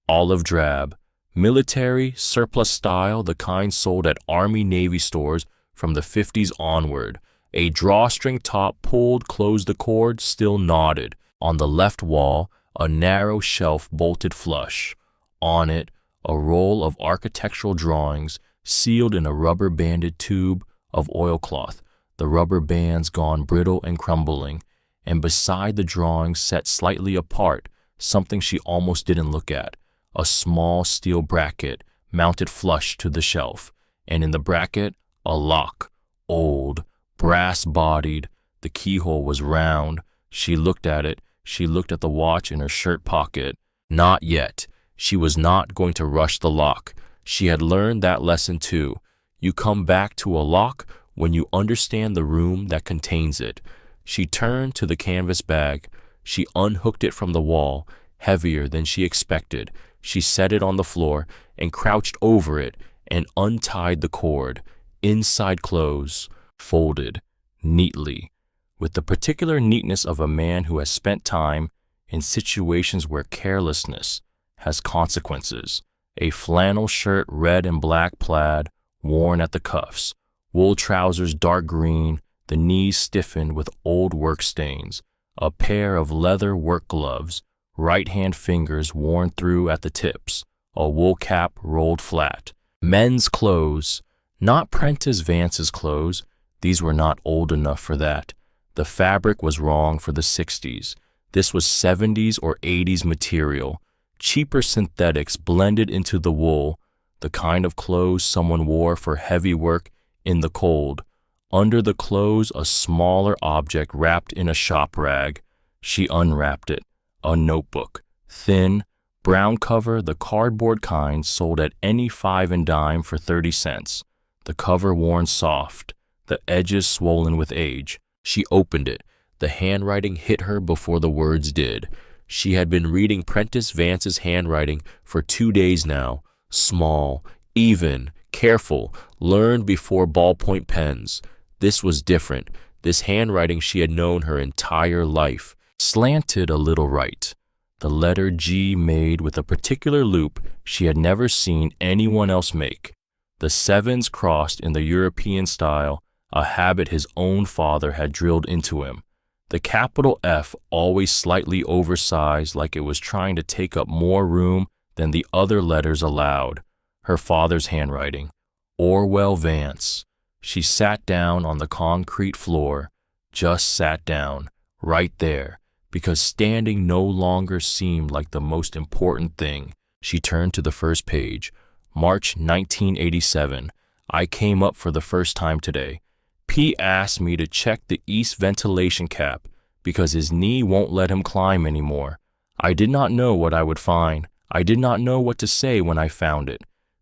olive drab, military, surplus style, the kind sold at Army-Navy stores from the 50s onward. A drawstring top pulled closed, the cord still knotted. On the left wall, a narrow shelf bolted flush. On it, a roll of architectural drawings sealed in a rubber-banded tube of oilcloth, the rubber bands gone brittle and crumbling, and beside the drawings, set slightly apart, something she almost didn't look at, a small steel bracket mounted flush to the shelf, and in the bracket, a lock, old, brass-bodied. The keyhole was round. She looked at it. She looked at the watch in her shirt pocket. Not yet. She was not going to rush the lock. She had learned that lesson too. You come back to a lock when you understand the room that contains it. She turned to the canvas bag. She unhooked it from the wall, heavier than she expected. She set it on the floor and crouched over it and untied the cord. Inside clothes, folded, neatly, with the particular neatness of a man who has spent time in situations where carelessness has consequences. A flannel shirt, red and black plaid, worn at the cuffs. Wool trousers, dark green, the knees stiffened with old work stains. A pair of leather work gloves, right-hand fingers worn through at the tips. A wool cap rolled flat. Men's clothes, not Prentice Vance's clothes. These were not old enough for that. The fabric was wrong for the 60s. This was 70s or 80s material. Cheaper synthetics blended into the wool, the kind of clothes someone wore for heavy work in the cold. Under the clothes, a smaller object wrapped in a shop rag. She unwrapped it. A notebook. Thin, brown cover, the cardboard kind sold at any 5 and dime for 30 cents. The cover worn soft, the edges swollen with age. She opened it. The handwriting hit her before the words did. She had been reading Prentice Vance's handwriting for 2 days now. Small, even, careful, learned before ballpoint pens. This was different. This handwriting she had known her entire life. Slanted a little right. The letter G made with a particular loop she had never seen anyone else make. The sevens crossed in the European style, a habit his own father had drilled into him. The capital F always slightly oversized, like it was trying to take up more room than the other letters allowed. Her father's handwriting. Orwell Vance. She sat down on the concrete floor, just sat down, right there, because standing no longer seemed like the most important thing. She turned to the first page. March 1987. I came up for the first time today. P asked me to check the east ventilation cap because his knee won't let him climb anymore. I did not know what I would find. I did not know what to say when I found it.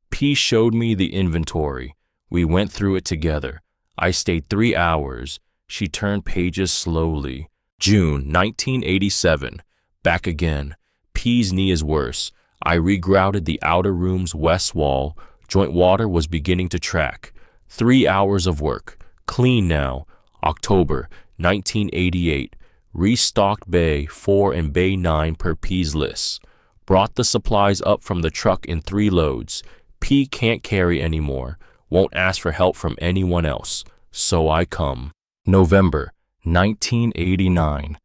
P showed me the inventory. We went through it together. I stayed 3 hours. She turned pages slowly. June 1987. Back again. P's knee is worse. I regrouted the outer room's west wall. Joint water was beginning to track. 3 hours of work. Clean now. October 1988. Restocked Bay 4 and Bay 9 per P's list. Brought the supplies up from the truck in 3 loads. P can't carry anymore. Won't ask for help from anyone else. So I come. November 1989.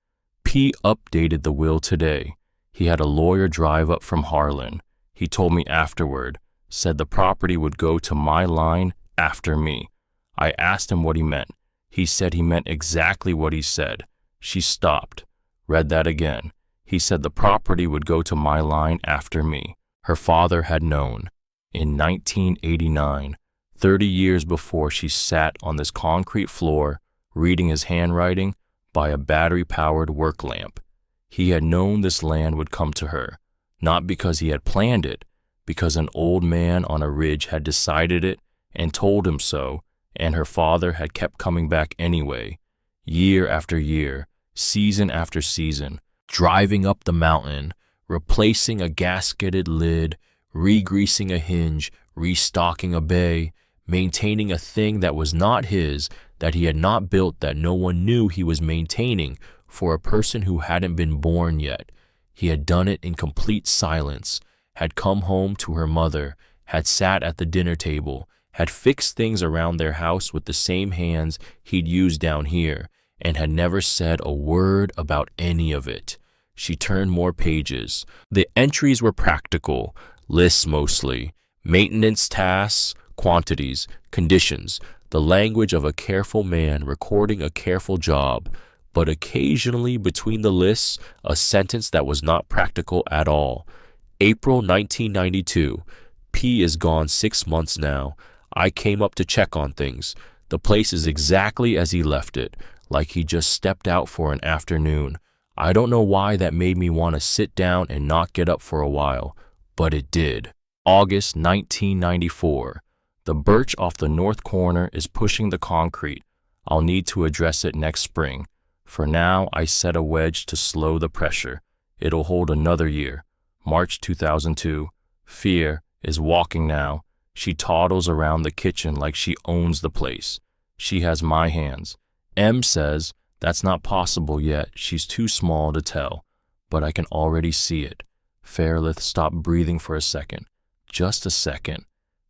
P updated the will today. He had a lawyer drive up from Harlan. He told me afterward, said the property would go to my line after me. I asked him what he meant. He said he meant exactly what he said. She stopped. Read that again. He said the property would go to my line after me. Her father had known. In 1989, 30 years before she sat on this concrete floor, reading his handwriting by a battery-powered work lamp. He had known this land would come to her, not because he had planned it, because an old man on a ridge had decided it and told him so, and her father had kept coming back anyway, year after year, season after season, driving up the mountain, replacing a gasketed lid, re-greasing a hinge, restocking a bay, maintaining a thing that was not his, that he had not built, that no one knew he was maintaining for a person who hadn't been born yet. He had done it in complete silence, had come home to her mother, had sat at the dinner table, had fixed things around their house with the same hands he'd used down here, and had never said a word about any of it. She turned more pages. The entries were practical, lists mostly, maintenance tasks, quantities, conditions, the language of a careful man recording a careful job, but occasionally between the lists, a sentence that was not practical at all. April 1992. P is gone 6 months now. I came up to check on things. The place is exactly as he left it, like he just stepped out for an afternoon. I don't know why that made me want to sit down and not get up for a while, but it did. August 1994. The birch off the north corner is pushing the concrete. I'll need to address it next spring. For now, I set a wedge to slow the pressure. It'll hold another year. March 2002. Fear is walking now. She toddles around the kitchen like she owns the place. She has my hands. M says that's not possible yet. She's too small to tell. but I can already see it. Fairlith stopped breathing for a second. Just a second.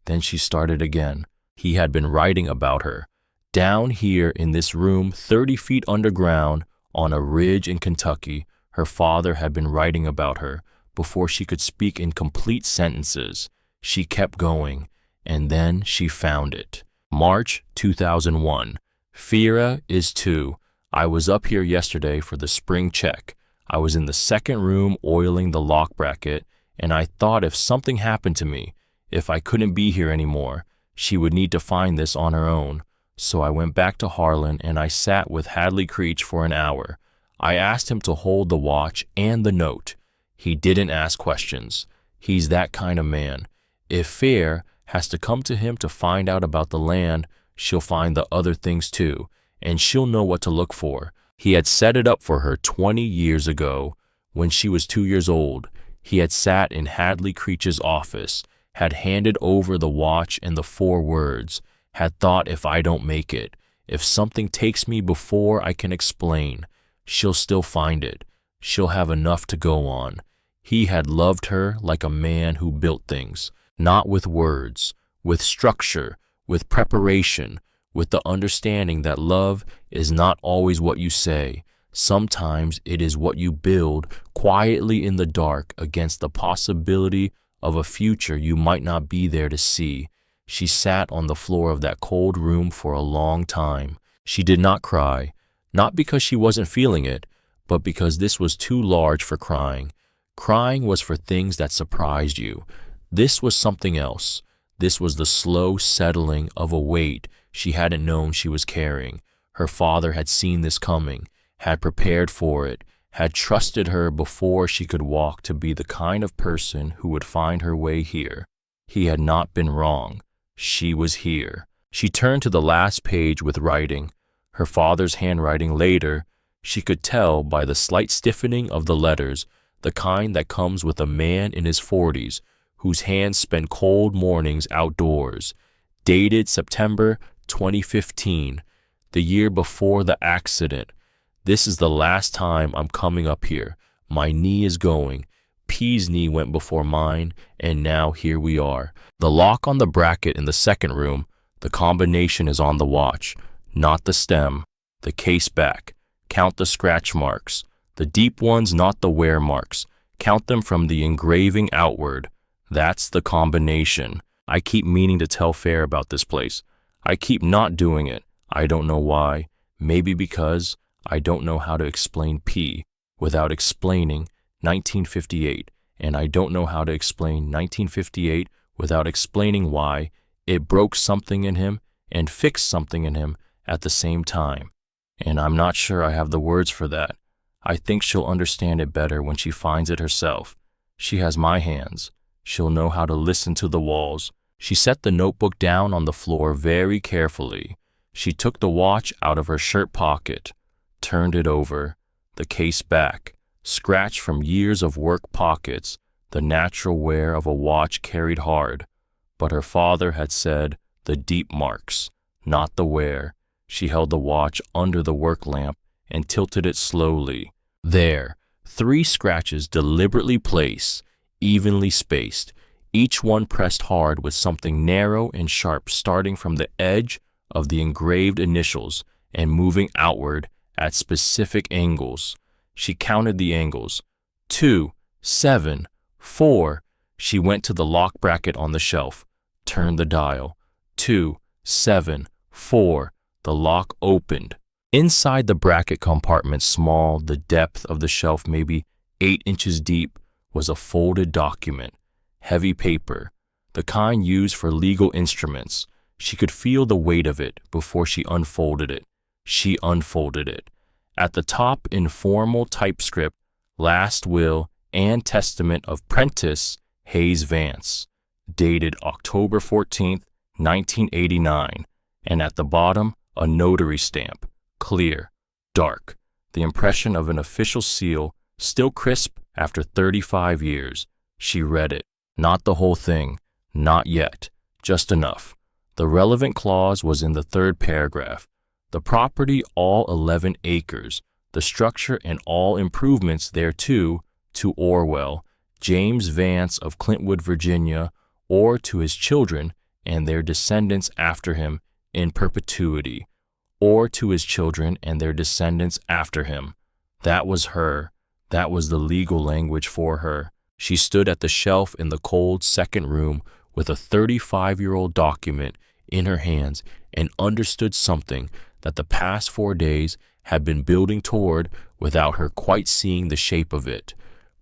Then she started again. He had been writing about her. Down here in this room, 30 feet underground, on a ridge in Kentucky, her father had been writing about her before she could speak in complete sentences. She kept going, and then she found it. March 2001. Fira is 2. I was up here yesterday for the spring check. I was in the second room oiling the lock bracket, and I thought if something happened to me, if I couldn't be here anymore, she would need to find this on her own. So I went back to Harlan and I sat with Hadley Creech for an hour. I asked him to hold the watch and the note. He didn't ask questions. He's that kind of man. If Fair has to come to him to find out about the land, she'll find the other things too, and she'll know what to look for. He had set it up for her 20 years ago. When she was 2 years old, he had sat in Hadley Creech's office, had handed over the watch and the 4 words, had thought, if I don't make it, if something takes me before I can explain, she'll still find it. She'll have enough to go on. He had loved her like a man who built things, not with words, with structure, with preparation, with the understanding that love is not always what you say. Sometimes it is what you build quietly in the dark against the possibility of a future you might not be there to see. She sat on the floor of that cold room for a long time. She did not cry, not because she wasn't feeling it, but because this was too large for crying. Crying was for things that surprised you. This was something else. This was the slow settling of a weight she hadn't known she was carrying. Her father had seen this coming, had prepared for it, had trusted her before she could walk to be the kind of person who would find her way here. He had not been wrong. She was here. She turned to the last page with writing. Her father's handwriting later. She could tell by the slight stiffening of the letters, the kind that comes with a man in his 40s, whose hands spend cold mornings outdoors. Dated September 2015, the year before the accident. This is the last time I'm coming up here. My knee is going. P's knee went before mine, and now here we are. The lock on the bracket in the second room, the combination is on the watch, not the stem. The case back. Count the scratch marks. The deep ones, not the wear marks. Count them from the engraving outward. That's the combination. I keep meaning to tell Fair about this place. I keep not doing it. I don't know why. Maybe because I don't know how to explain P without explaining 1958, and I don't know how to explain 1958 without explaining why it broke something in him and fixed something in him at the same time. And I'm not sure I have the words for that. I think she'll understand it better when she finds it herself. She has my hands. She'll know how to listen to the walls. She set the notebook down on the floor very carefully. She took the watch out of her shirt pocket, turned it over, the case back, scratched from years of work pockets, the natural wear of a watch carried hard. But her father had said the deep marks, not the wear. She held the watch under the work lamp and tilted it slowly. There, 3 scratches deliberately placed, evenly spaced, each one pressed hard with something narrow and sharp starting from the edge of the engraved initials and moving outward at specific angles. She counted the angles. 2, 7, 4. She went to the lock bracket on the shelf, turned the dial. 2, 7, 4. The lock opened. Inside the bracket compartment, small, the depth of the shelf maybe 8 inches deep, was a folded document, heavy paper, the kind used for legal instruments. She could feel the weight of it before she unfolded it. She unfolded it. At the top, in formal typescript, Last Will and Testament of Prentice Hayes Vance, dated October 14th, 1989, and at the bottom, a notary stamp, clear, dark, the impression of an official seal, still crisp after 35 years. She read it. Not the whole thing. Not yet. Just enough. The relevant clause was in the 3rd paragraph. The property, all 11 acres, the structure and all improvements thereto, to Orwell, James Vance of Clintwood, Virginia, or to his children and their descendants after him in perpetuity, or to his children and their descendants after him. That was her. That was the legal language for her. She stood at the shelf in the cold second room with a 35-year-old document in her hands and understood something that the past 4 days had been building toward without her quite seeing the shape of it.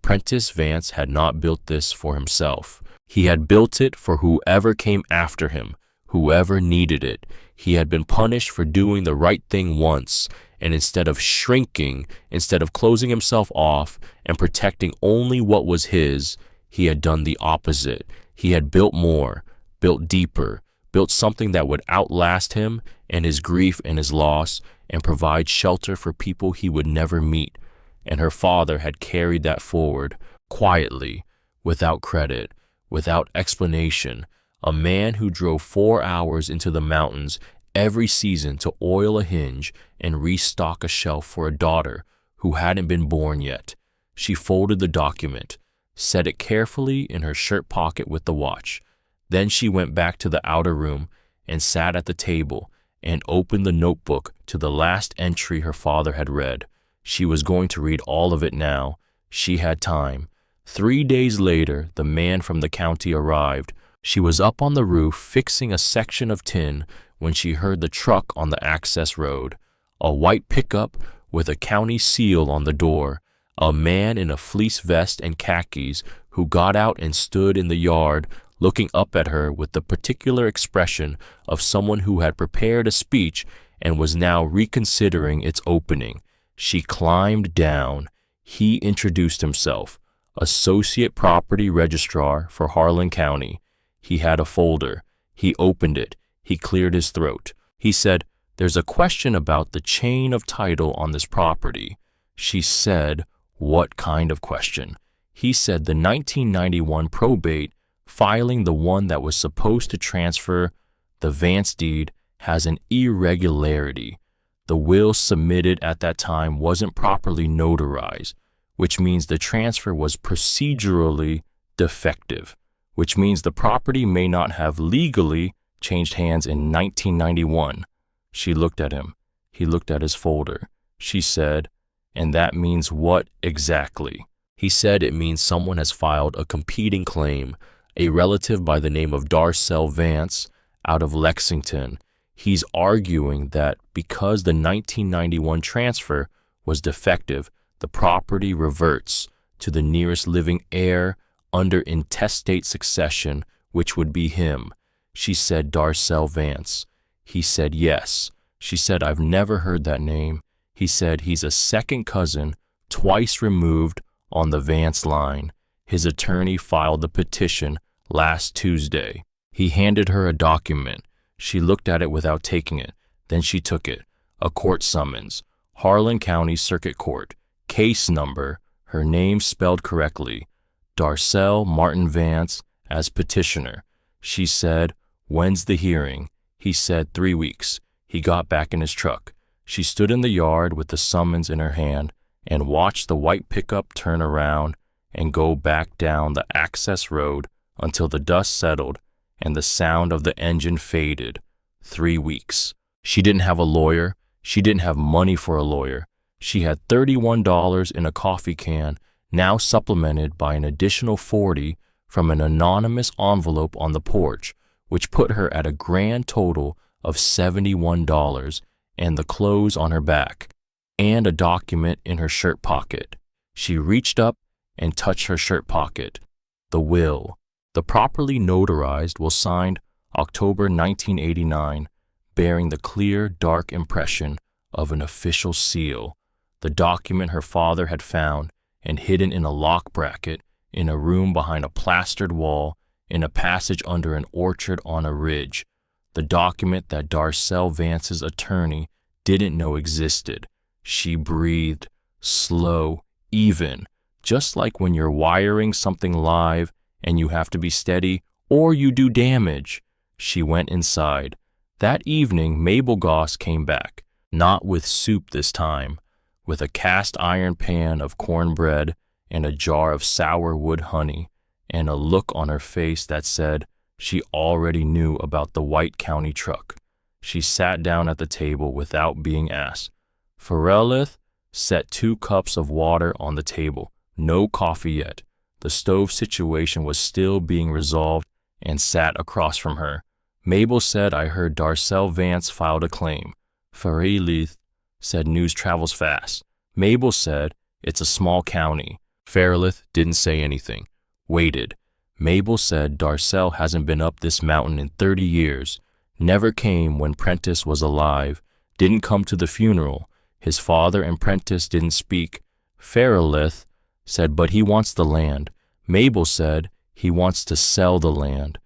Prentice Vance had not built this for himself. He had built it for whoever came after him, whoever needed it. He had been punished for doing the right thing once, and instead of shrinking, instead of closing himself off and protecting only what was his, he had done the opposite. He had built more, built deeper, built something that would outlast him and his grief and his loss and provide shelter for people he would never meet. And her father had carried that forward, quietly, without credit, without explanation. A man who drove 4 hours into the mountains every season to oil a hinge and restock a shelf for a daughter who hadn't been born yet. She folded the document, set it carefully in her shirt pocket with the watch. Then she went back to the outer room and sat at the table and opened the notebook to the last entry her father had read. She was going to read all of it now. She had time. 3 days later, the man from the county arrived. She was up on the roof fixing a section of tin when she heard the truck on the access road. A white pickup with a county seal on the door. A man in a fleece vest and khakis who got out and stood in the yard looking up at her with the particular expression of someone who had prepared a speech and was now reconsidering its opening. She climbed down. He introduced himself, Associate Property Registrar for Harlan County. He had a folder. He opened it. He cleared his throat. He said, "There's a question about the chain of title on this property." She said, "What kind of question?" He said, "The 1991 probate filing, the one that was supposed to transfer the Vance deed, has an irregularity. The will submitted at that time wasn't properly notarized, which means the transfer was procedurally defective, which means the property may not have legally changed hands in 1991. She looked at him. He looked at his folder. She said, "And that means what exactly?" He said, "It means someone has filed a competing claim, a relative by the name of Darcel Vance out of Lexington. He's arguing that because the 1991 transfer was defective, the property reverts to the nearest living heir under intestate succession, which would be him." She said, "Darcel Vance." He said, "Yes." She said, "I've never heard that name." He said, "He's a second cousin, twice removed on the Vance line. His attorney filed the petition last Tuesday." He handed her a document. She looked at it without taking it. Then she took it. A court summons. Harlan County Circuit Court. Case number, her name spelled correctly, Darcel Martin Vance as petitioner. She said, "When's the hearing?" He said, 3 weeks. He got back in his truck. She stood in the yard with the summons in her hand and watched the white pickup turn around and go back down the access road until the dust settled and the sound of the engine faded. 3 weeks. She didn't have a lawyer. She didn't have money for a lawyer. She had $31 in a coffee can, now supplemented by an additional $40 from an anonymous envelope on the porch, which put her at a grand total of $71, and the clothes on her back, and a document in her shirt pocket. She reached up and touched her shirt pocket. The will. The properly notarized will signed October 1989, bearing the clear, dark impression of an official seal. The document her father had found and hidden in a lock bracket in a room behind a plastered wall in a passage under an orchard on a ridge. The document that Darcel Vance's attorney didn't know existed. She breathed, slow, even, just like when you're wiring something live and you have to be steady or you do damage. She went inside. That evening, Mabel Goss came back, not with soup this time, with a cast iron pan of cornbread and a jar of sour wood honey, and a look on her face that said she already knew about the White County truck. She sat down at the table without being asked. Ferelith set 2 cups of water on the table. No coffee yet. The stove situation was still being resolved, and sat across from her. Mabel said, I heard Darcel Vance filed a claim. Ferelith said, news travels fast. Mabel said, it's a small county. Ferelith didn't say anything. Waited. Mabel said, Darcel hasn't been up this mountain in 30 years. Never came when Prentice was alive. Didn't come to the funeral. His father and Prentice didn't speak. Ferelith said, but he wants the land. Mabel said, he wants to sell the land.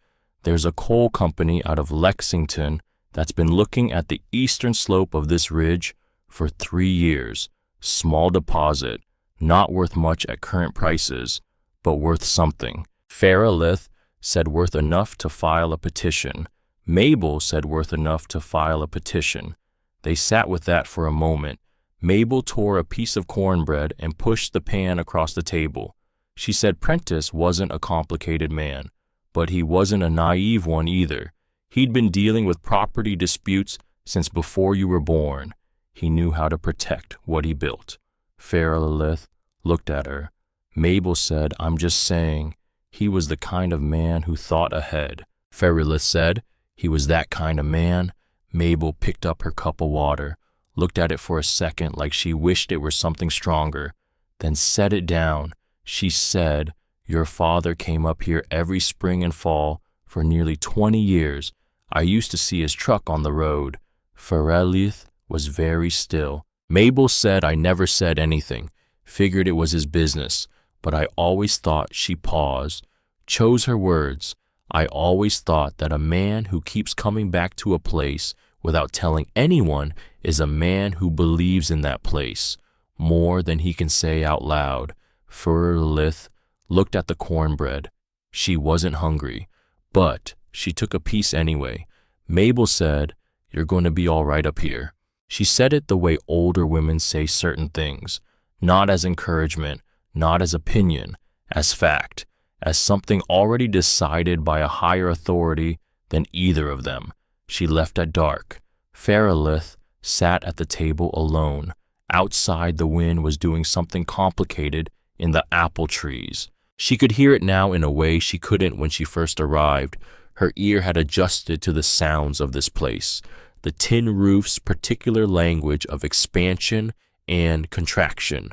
There's a coal company out of Lexington that's been looking at the eastern slope of this ridge for 3 years. Small deposit, not worth much at current prices, but worth something. Ferelith said worth enough to file a petition. Mabel said worth enough to file a petition. They sat with that for a moment. Mabel tore a piece of cornbread and pushed the pan across the table. She said Prentice wasn't a complicated man, but he wasn't a naive one either. He'd been dealing with property disputes since before you were born. He knew how to protect what he built. Ferelith looked at her. Mabel said, I'm just saying, he was the kind of man who thought ahead. Ferelith said, he was that kind of man. Mabel picked up her cup of water, looked at it for a second like she wished it were something stronger, then set it down. She said, your father came up here every spring and fall for nearly 20 years. I used to see his truck on the road. Ferelith was very still. Mabel said, I never said anything, figured it was his business, but I always thought, she paused, chose her words, I always thought that a man who keeps coming back to a place without telling anyone is a man who believes in that place more than he can say out loud. Ferelith looked at the cornbread. She wasn't hungry, but she took a piece anyway. Mabel said, you're going to be all right up here. She said it the way older women say certain things, not as encouragement, not as opinion, as fact, as something already decided by a higher authority than either of them. She left at dark. Ferelith sat at the table alone. Outside, the wind was doing something complicated in the apple trees. She could hear it now in a way she couldn't when she first arrived. Her ear had adjusted to the sounds of this place, the tin roof's particular language of expansion and contraction,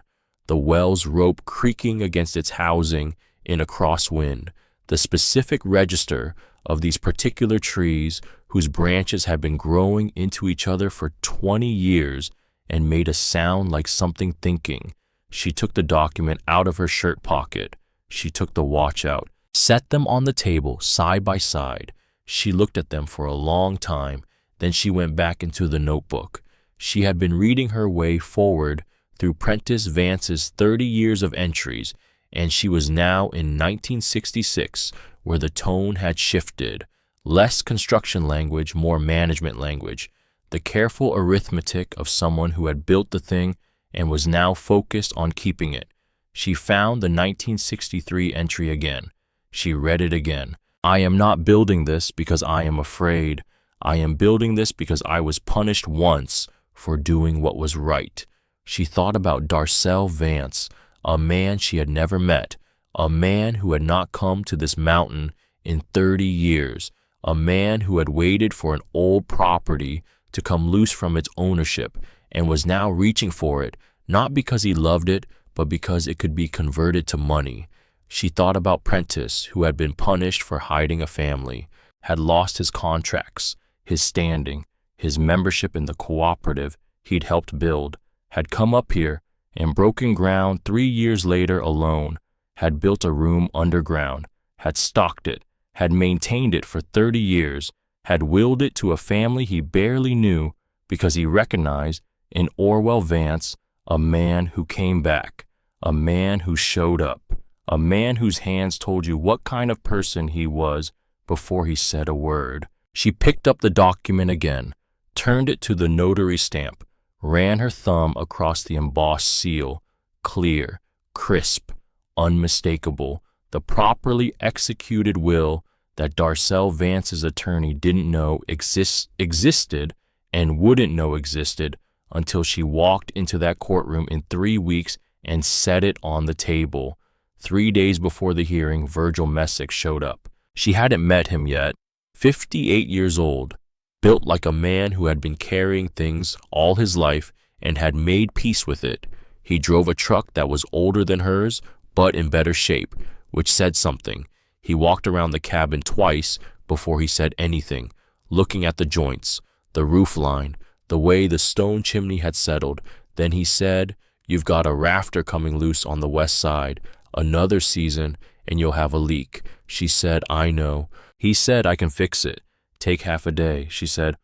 the well's rope creaking against its housing in a crosswind, the specific register of these particular trees whose branches had been growing into each other for 20 years and made a sound like something thinking. She took the document out of her shirt pocket. She took the watch out, set them on the table side by side. She looked at them for a long time. Then she went back into the notebook. She had been reading her way forward through Prentice Vance's 30 years of entries, and she was now in 1966, where the tone had shifted. Less construction language, more management language. The careful arithmetic of someone who had built the thing and was now focused on keeping it. She found the 1963 entry again. She read it again. I am not building this because I am afraid. I am building this because I was punished once for doing what was right. She thought about Darcel Vance, a man she had never met, a man who had not come to this mountain in 30 years, a man who had waited for an old property to come loose from its ownership and was now reaching for it, not because he loved it, but because it could be converted to money. She thought about Prentice, who had been punished for hiding a family, had lost his contracts, his standing, his membership in the cooperative he'd helped build, had come up here and broken ground 3 years later alone, had built a room underground, had stocked it, had maintained it for 30 years, had willed it to a family he barely knew because he recognized in Orwell Vance a man who came back, a man who showed up, a man whose hands told you what kind of person he was before he said a word. She picked up the document again, turned it to the notary stamp, ran her thumb across the embossed seal, clear, crisp, unmistakable. The properly executed will that Darcel Vance's attorney didn't know existed and wouldn't know existed until she walked into that courtroom in 3 weeks and set it on the table. 3 days before the hearing, Virgil Messick showed up. She hadn't met him yet. 58 years old, built like a man who had been carrying things all his life and had made peace with it. He drove a truck that was older than hers, but in better shape, which said something. He walked around the cabin twice before he said anything, looking at the joints, the roof line, the way the stone chimney had settled. Then he said, "You've got a rafter coming loose on the west side. Another season, and you'll have a leak." She said, "I know." He said, "I can fix it. Take half a day." She said,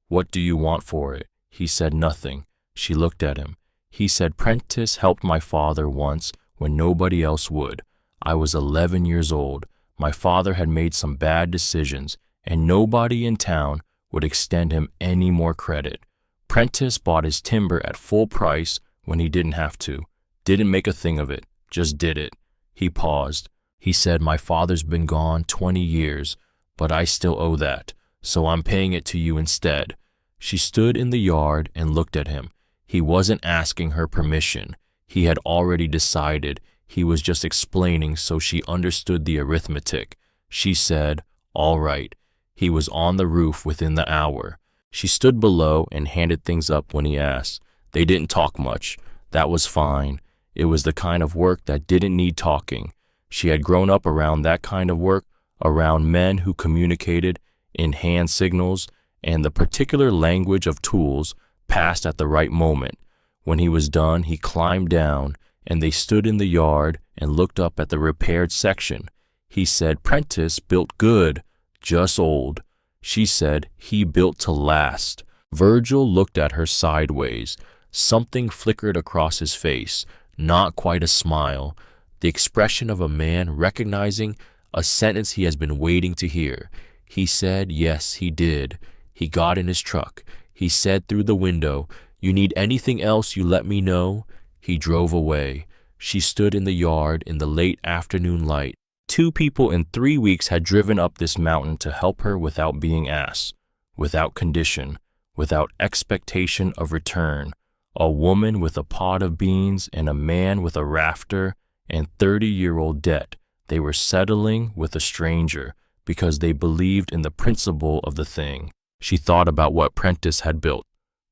"What do you want for it?" He said, "Nothing." She looked at him. He said, "Prentice helped my father once when nobody else would. I was 11 years old. My father had made some bad decisions, and nobody in town would extend him any more credit. Prentice bought his timber at full price when he didn't have to. Didn't make a thing of it, just did it." He paused. He said, "My father's been gone 20 years, but I still owe that, so I'm paying it to you instead." She stood in the yard and looked at him. He wasn't asking her permission. He had already decided. He was just explaining so she understood the arithmetic. She said, "All right." He was on the roof within the hour. She stood below and handed things up when he asked. They didn't talk much. That was fine. It was the kind of work that didn't need talking. She had grown up around that kind of work, around men who communicated in hand signals and the particular language of tools passed at the right moment. When he was done, he climbed down, and they stood in the yard and looked up at the repaired section. He said, "Prentice built good, just old." She said, "He built to last." Virgil looked at her sideways. Something flickered across his face, not quite a smile, the expression of a man recognizing a sentence he has been waiting to hear. He said, "Yes, he did." He got in his truck. He said through the window, "You need anything else, you let me know." He drove away. She stood in the yard in the late afternoon light. 2 people in 3 weeks had driven up this mountain to help her without being asked, without condition, without expectation of return. A woman with a pot of beans and a man with a rafter and 30-year-old debt. They were settling with a stranger because they believed in the principle of the thing. She thought about what Prentice had built,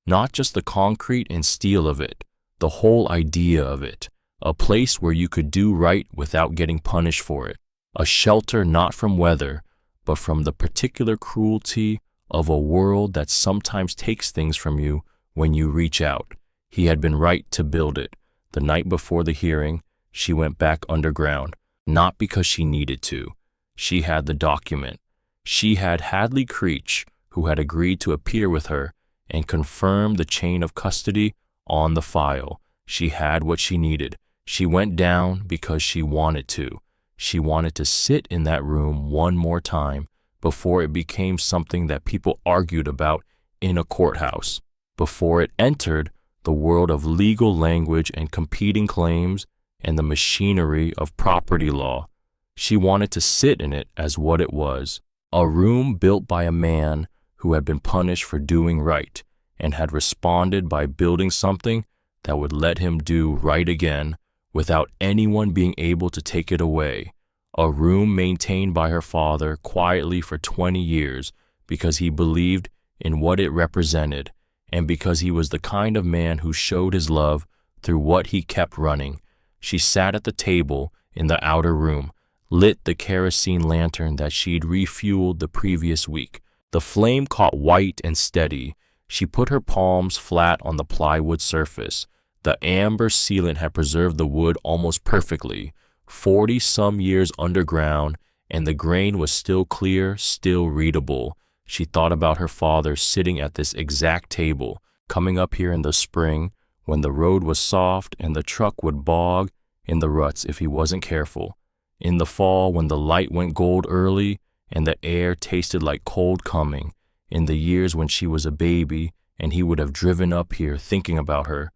not just the concrete and steel of it, the whole idea of it, a place where you could do right without getting punished for it, a shelter not from weather, but from the particular cruelty of a world that sometimes takes things from you when you reach out. He had been right to build it. The night before the hearing, she went back underground, not because she needed to. She had the document. She had Hadley Creech, who had agreed to appear with her and confirm the chain of custody on the file. She had what she needed. She went down because she wanted to. She wanted to sit in that room one more time before it became something that people argued about in a courthouse, before it entered the world of legal language and competing claims and the machinery of property law. She wanted to sit in it as what it was, a room built by a man who had been punished for doing right and had responded by building something that would let him do right again without anyone being able to take it away. A room maintained by her father quietly for 20 years because he believed in what it represented and because he was the kind of man who showed his love through what he kept running. She sat at the table in the outer room, lit the kerosene lantern that she'd refueled the previous week. The flame caught white and steady. She put her palms flat on the plywood surface. The amber sealant had preserved the wood almost perfectly, 40-some years underground, and the grain was still clear, still readable. She thought about her father sitting at this exact table, coming up here in the spring when the road was soft and the truck would bog in the ruts if he wasn't careful. In the fall when the light went gold early and the air tasted like cold coming. In the years when she was a baby and he would have driven up here thinking about her,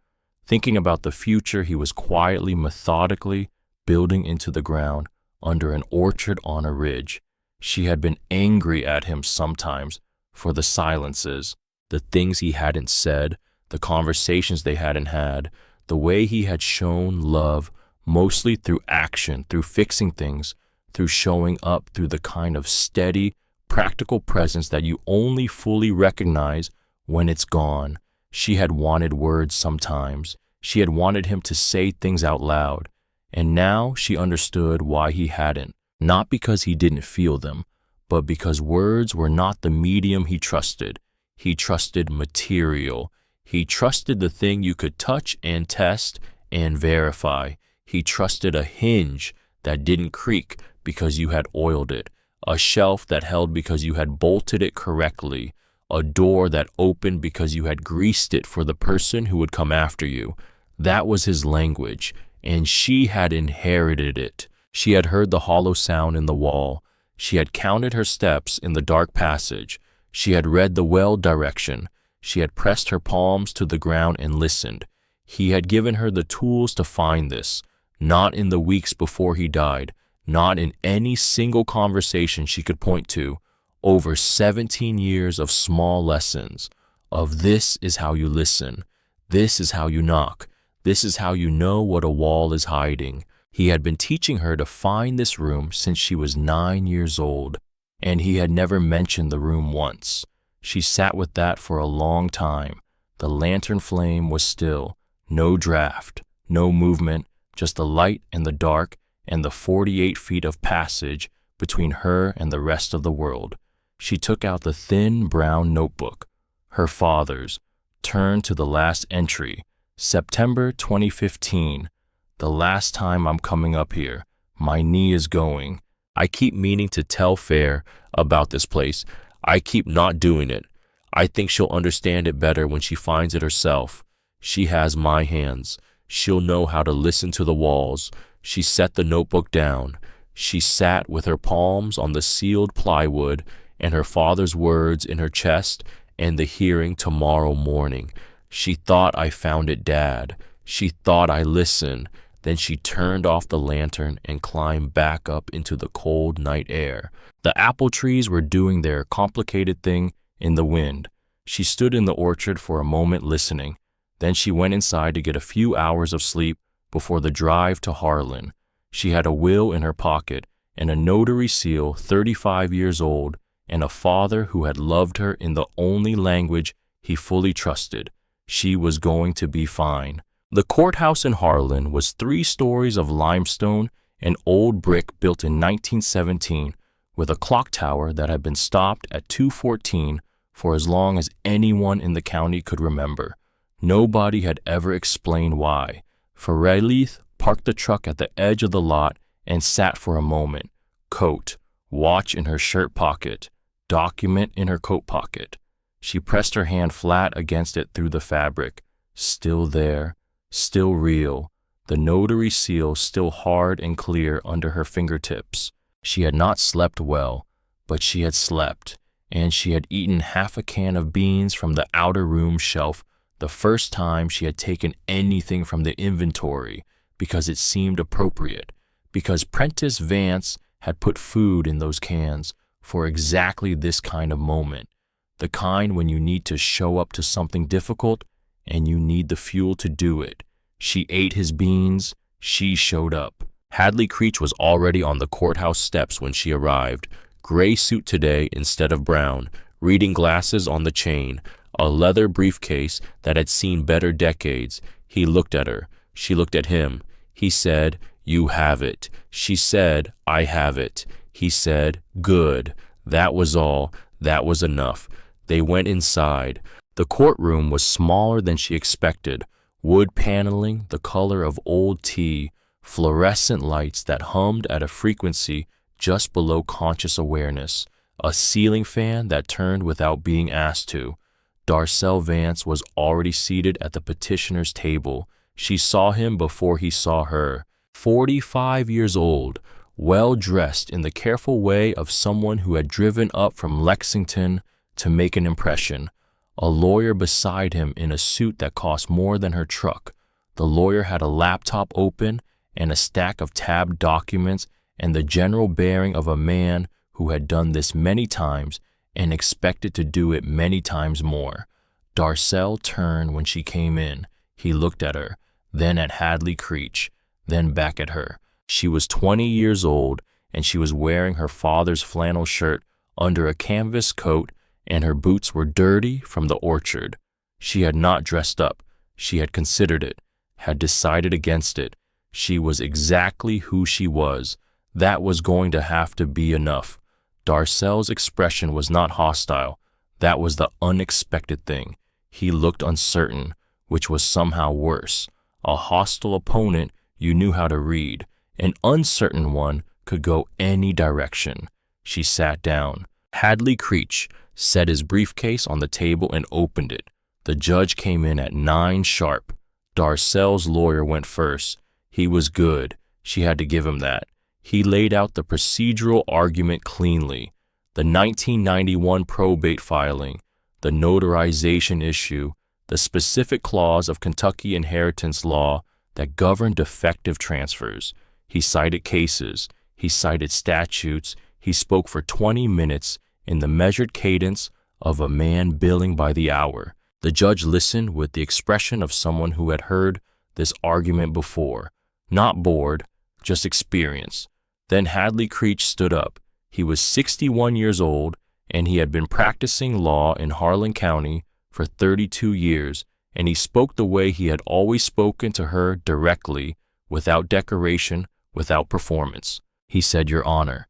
thinking about the future he was quietly, methodically building into the ground under an orchard on a ridge. She had been angry at him sometimes for the silences, the things he hadn't said, the conversations they hadn't had, the way he had shown love, mostly through action, through fixing things, through showing up, through the kind of steady, practical presence that you only fully recognize when it's gone. She had wanted words sometimes. She had wanted him to say things out loud. And now she understood why he hadn't. Not because he didn't feel them, but because words were not the medium he trusted. He trusted material. He trusted the thing you could touch and test and verify. He trusted a hinge that didn't creak because you had oiled it, a shelf that held because you had bolted it correctly, a door that opened because you had greased it for the person who would come after you. That was his language, and she had inherited it. She had heard the hollow sound in the wall. She had counted her steps in the dark passage. She had read the well direction. She had pressed her palms to the ground and listened. He had given her the tools to find this, not in the weeks before he died, not in any single conversation she could point to. Over 17 years of small lessons, of this is how you listen, this is how you knock, this is how you know what a wall is hiding. He had been teaching her to find this room since she was 9 years old, and he had never mentioned the room once. She sat with that for a long time. The lantern flame was still, no draft, no movement, just the light and the dark and the 48 feet of passage between her and the rest of the world. She took out the thin brown notebook, her father's, turned to the last entry, September 2015. The last time I'm coming up here, my knee is going. I keep meaning to tell Fair about this place. I keep not doing it. I think she'll understand it better when she finds it herself. She has my hands. She'll know how to listen to the walls. She set the notebook down. She sat with her palms on the sealed plywood and her father's words in her chest and the hearing tomorrow morning. She thought I found it, Dad. She thought I listened. Then she turned off the lantern and climbed back up into the cold night air. The apple trees were doing their complicated thing in the wind. She stood in the orchard for a moment listening. Then she went inside to get a few hours of sleep before the drive to Harlan. She had a will in her pocket and a notary seal, 35 years old, and a father who had loved her in the only language he fully trusted. She was going to be fine. The courthouse in Harlan was 3 stories of limestone and old brick built in 1917 with a clock tower that had been stopped at 2:14 for as long as anyone in the county could remember. Nobody had ever explained why. Ferelith parked the truck at the edge of the lot and sat for a moment, coat, watch in her shirt pocket, document in her coat pocket. She pressed her hand flat against it through the fabric. Still there, still real, the notary seal still hard and clear under her fingertips. She had not slept well, but she had slept, and she had eaten half a can of beans from the outer room shelf the first time she had taken anything from the inventory because it seemed appropriate, because Prentice Vance had put food in those cans for exactly this kind of moment, the kind when you need to show up to something difficult and you need the fuel to do it. She ate his beans. She showed up. Hadley Creech was already on the courthouse steps when she arrived, gray suit today instead of brown, reading glasses on the chain, a leather briefcase that had seen better decades. He looked at her. She looked at him. He said, "You have it." She said, "I have it." He said, "Good." That was all. That was enough. They went inside. The courtroom was smaller than she expected. Wood paneling, the color of old tea, fluorescent lights that hummed at a frequency just below conscious awareness, a ceiling fan that turned without being asked to. Darcel Vance was already seated at the petitioner's table. She saw him before he saw her. 45 years old, well-dressed in the careful way of someone who had driven up from Lexington to make an impression. A lawyer beside him in a suit that cost more than her truck. The lawyer had a laptop open and a stack of tabbed documents and the general bearing of a man who had done this many times and expected to do it many times more. Darcel turned when she came in. He looked at her, then at Hadley Creech, then back at her. She was 20 years old, and she was wearing her father's flannel shirt under a canvas coat, and her boots were dirty from the orchard. She had not dressed up. She had considered it, had decided against it. She was exactly who she was. That was going to have to be enough. Darcel's expression was not hostile. That was the unexpected thing. He looked uncertain, which was somehow worse. A hostile opponent you knew how to read. An uncertain one could go any direction. She sat down. Hadley Creech set his briefcase on the table and opened it. The judge came in at 9 sharp. Darcel's lawyer went first. He was good. She had to give him that. He laid out the procedural argument cleanly. The 1991 probate filing, the notarization issue, the specific clause of Kentucky inheritance law that governed defective transfers. He cited cases. He cited statutes. He spoke for 20 minutes in the measured cadence of a man billing by the hour. The judge listened with the expression of someone who had heard this argument before. Not bored, just experience. Then Hadley Creech stood up. He was 61 years old, and he had been practicing law in Harlan County for 32 years, and he spoke the way he had always spoken to her, directly, without decoration, without performance. He said, "Your Honor,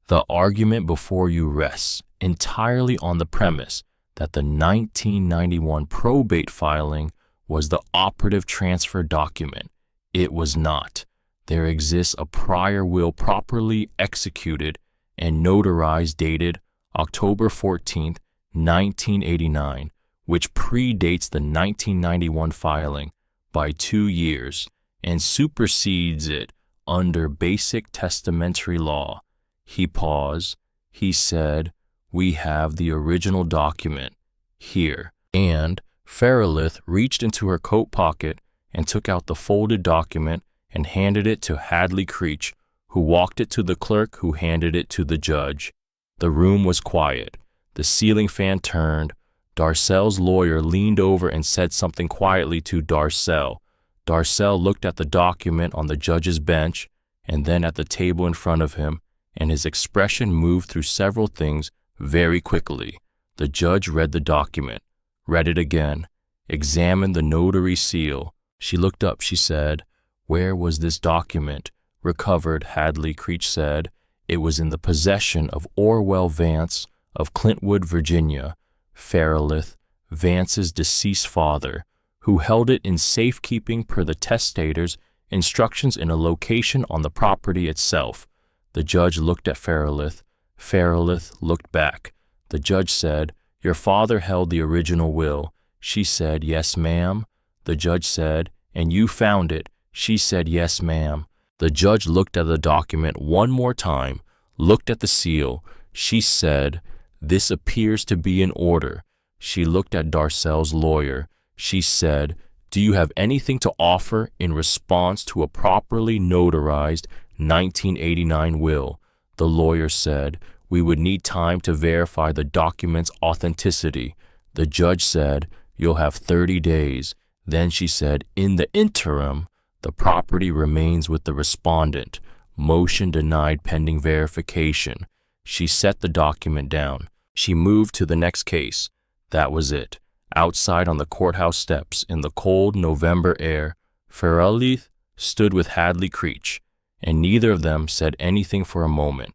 the argument before you rests entirely on the premise that the 1991 probate filing was the operative transfer document. It was not. There exists a prior will properly executed and notarized dated October 14th, 1989, which predates the 1991 filing by 2 years and supersedes it under basic testamentary law." He paused. He said, "We have the original document here." And Fairlith reached into her coat pocket and took out the folded document and handed it to Hadley Creech, who walked it to the clerk, who handed it to the judge. The room was quiet. The ceiling fan turned. Darcel's lawyer leaned over and said something quietly to Darcel. Darcel looked at the document on the judge's bench and then at the table in front of him, and his expression moved through several things very quickly. The judge read the document, read it again, examined the notary seal. She looked up. She said, "Where was this document recovered?" Hadley Creech said, "It was in the possession of Orwell Vance of Clintwood, Virginia, Fairlith, Vance's deceased father, who held it in safekeeping per the testator's instructions in a location on the property itself." The judge looked at Fairlith. Fairlith looked back. The judge said, "Your father held the original will." She said, "Yes, ma'am." The judge said, "And you found it?" She said, "Yes, ma'am." The judge looked at the document one more time, looked at the seal. She said, "This appears to be in order." She looked at Darcel's lawyer. She said, "Do you have anything to offer in response to a properly notarized 1989 will?" The lawyer said, "We would need time to verify the document's authenticity." The judge said, "You'll have 30 days. Then she said, "In the interim, the property remains with the respondent. Motion denied pending verification." She set the document down. She moved to the next case. That was it. Outside on the courthouse steps, in the cold November air, Fairlith stood with Hadley Creech, and neither of them said anything for a moment.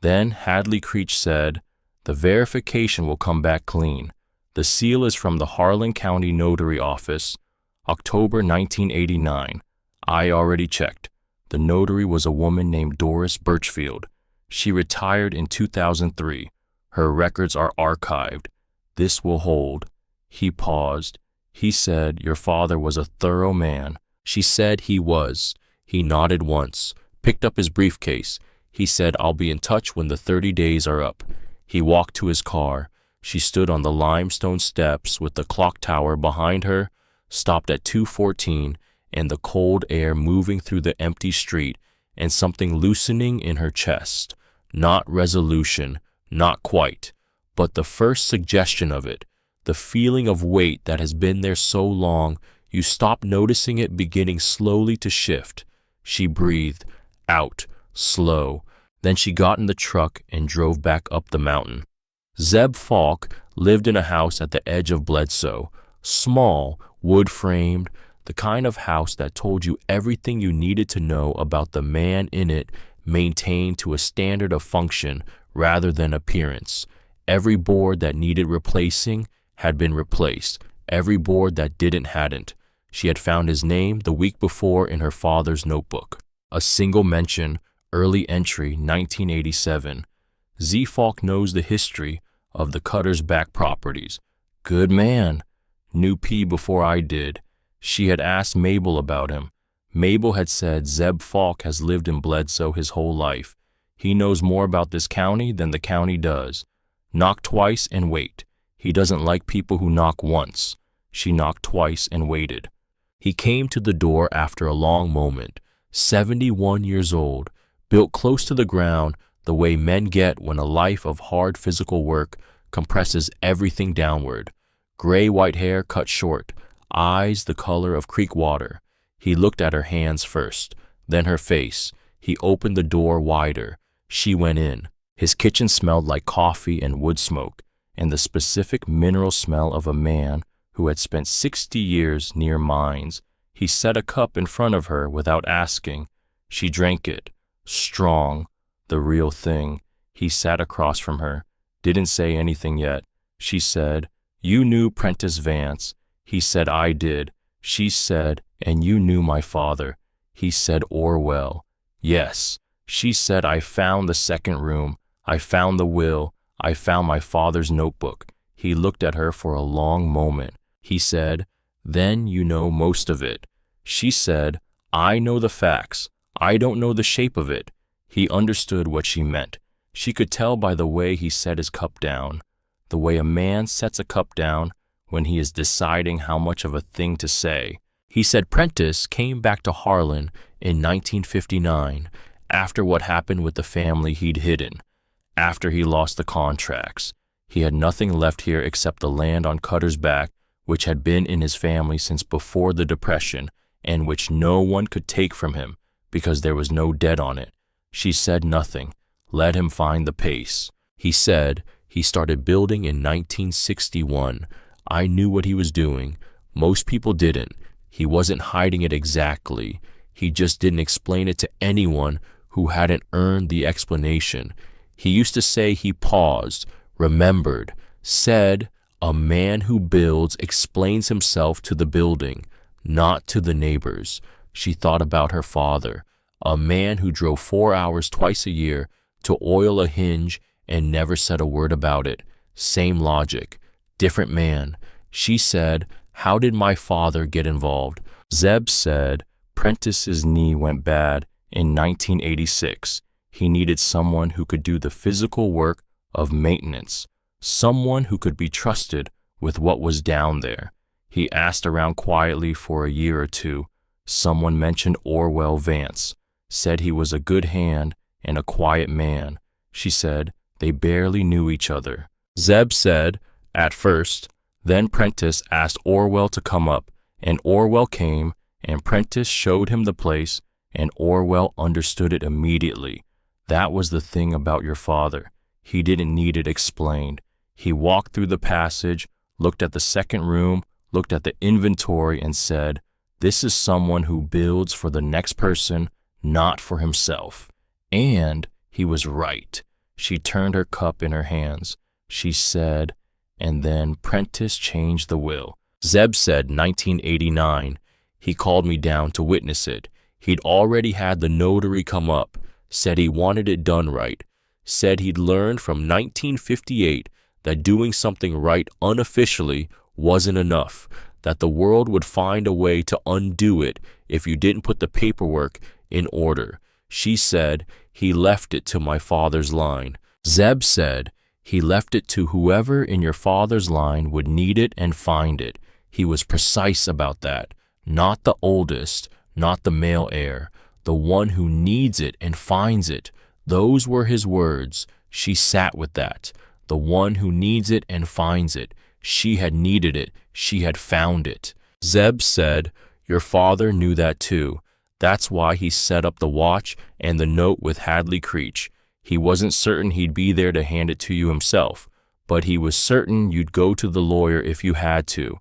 Then Hadley Creech said, "The verification will come back clean. The seal is from the Harlan County Notary Office, October 1989. I already checked. The notary was a woman named Doris Birchfield. She retired in 2003. Her records are archived. This will hold." He paused. He said, "Your father was a thorough man." She said he was. He nodded once, picked up his briefcase. He said, "I'll be in touch when the 30 days are up." He walked to his car. She stood on the limestone steps with the clock tower behind her, stopped at 214, and the cold air moving through the empty street, and something loosening in her chest. Not resolution, not quite, but the first suggestion of it, the feeling of weight that has been there so long, you stop noticing it beginning slowly to shift. She breathed, out, slow. Then she got in the truck and drove back up the mountain. Zeb Falk lived in a house at the edge of Bledsoe, small, wood-framed, the kind of house that told you everything you needed to know about the man in it, maintained to a standard of function rather than appearance. Every board that needed replacing had been replaced. Every board that didn't hadn't. She had found his name the week before in her father's notebook. A single mention, early entry, 1987. Z. Falk knows the history of the Cutter's back properties. Good man. Knew P before I did. She had asked Mabel about him. Mabel had said Zeb Falk has lived in Bledsoe his whole life. He knows more about this county than the county does. Knock twice and wait. He doesn't like people who knock once. She knocked twice and waited. He came to the door after a long moment. 71 years old, built close to the ground, the way men get when a life of hard physical work compresses everything downward. Gray-white hair cut short, eyes the color of creek water. He looked at her hands first, then her face. He opened the door wider. She went in. His kitchen smelled like coffee and wood smoke, and the specific mineral smell of a man who had spent 60 years near mines. He set a cup in front of her without asking. She drank it. Strong, the real thing. He sat across from her, didn't say anything yet. She said, "You knew Prentice Vance." He said, "I did." She said, "And you knew my father." He said, "Orwell." "Yes." She said, "I found the second room. I found the will. I found my father's notebook." He looked at her for a long moment. He said, "Then you know most of it." She said, "I know the facts. I don't know the shape of it." He understood what she meant. She could tell by the way he set his cup down, the way a man sets a cup down when he is deciding how much of a thing to say. He said Prentice came back to Harlan in 1959 after what happened with the family he'd hidden, after he lost the contracts. He had nothing left here except the land on Cutter's Back, which had been in his family since before the Depression and which no one could take from him because there was no debt on it. She said nothing. Let him find the pace. He said he started building in 1961. I knew what he was doing. Most people didn't. He wasn't hiding it exactly. He just didn't explain it to anyone who hadn't earned the explanation. He used to say he paused, remembered, said, "A man who builds explains himself to the building, not to the neighbors." She thought about her father, a man who drove 4 hours twice a year to oil a hinge and never said a word about it. Same logic, different man. She said, "How did my father get involved?" Zeb said, Prentice's knee went bad in 1986. He needed someone who could do the physical work of maintenance, someone who could be trusted with what was down there. He asked around quietly for a year or two. Someone mentioned Orwell Vance, said he was a good hand and a quiet man. She said they barely knew each other. Zeb said, at first. Then Prentice asked Orwell to come up, and Orwell came, and Prentice showed him the place, and Orwell understood it immediately. That was the thing about your father. He didn't need it explained. He walked through the passage, looked at the second room, looked at the inventory, and said, "This is someone who builds for the next person, not for himself." And he was right. She turned her cup in her hands. She said, and then Prentice changed the will. Zeb said 1989. He called me down to witness it. He'd already had the notary come up, said he wanted it done right, said he'd learned from 1958 that doing something right unofficially wasn't enough, that the world would find a way to undo it if you didn't put the paperwork in order. She said he left it to my father's line. Zeb said he left it to whoever in your father's line would need it and find it. He was precise about that. not the oldest, not the male heir, the one who needs it and finds it. Those were his words. She sat with that. The one who needs it and finds it. She had needed it. She had found it. Zeb said, "Your father knew that too. That's why he set up the watch and the note with Hadley Creech. He wasn't certain he'd be there to hand it to you himself, but he was certain you'd go to the lawyer if you had to.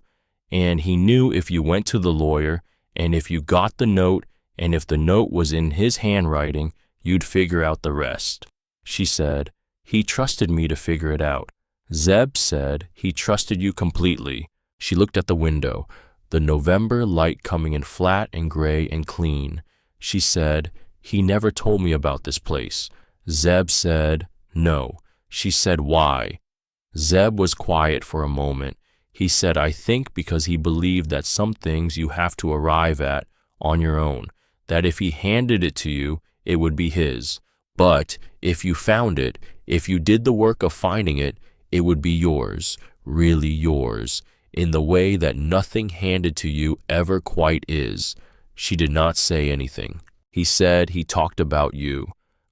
And he knew if you went to the lawyer, and if you got the note, and if the note was in his handwriting, you'd figure out the rest." She said, "He trusted me to figure it out." Zeb said, "He trusted you completely." She looked at the window, the November light coming in flat and gray and clean. She said, "He never told me about this place." Zeb said, "No." She said, "Why?" Zeb was quiet for a moment. He said, "I think because he believed that some things you have to arrive at on your own, that if he handed it to you, it would be his. But if you found it, if you did the work of finding it, it would be yours, really yours, in the way that nothing handed to you ever quite is." She did not say anything. He said he talked about you,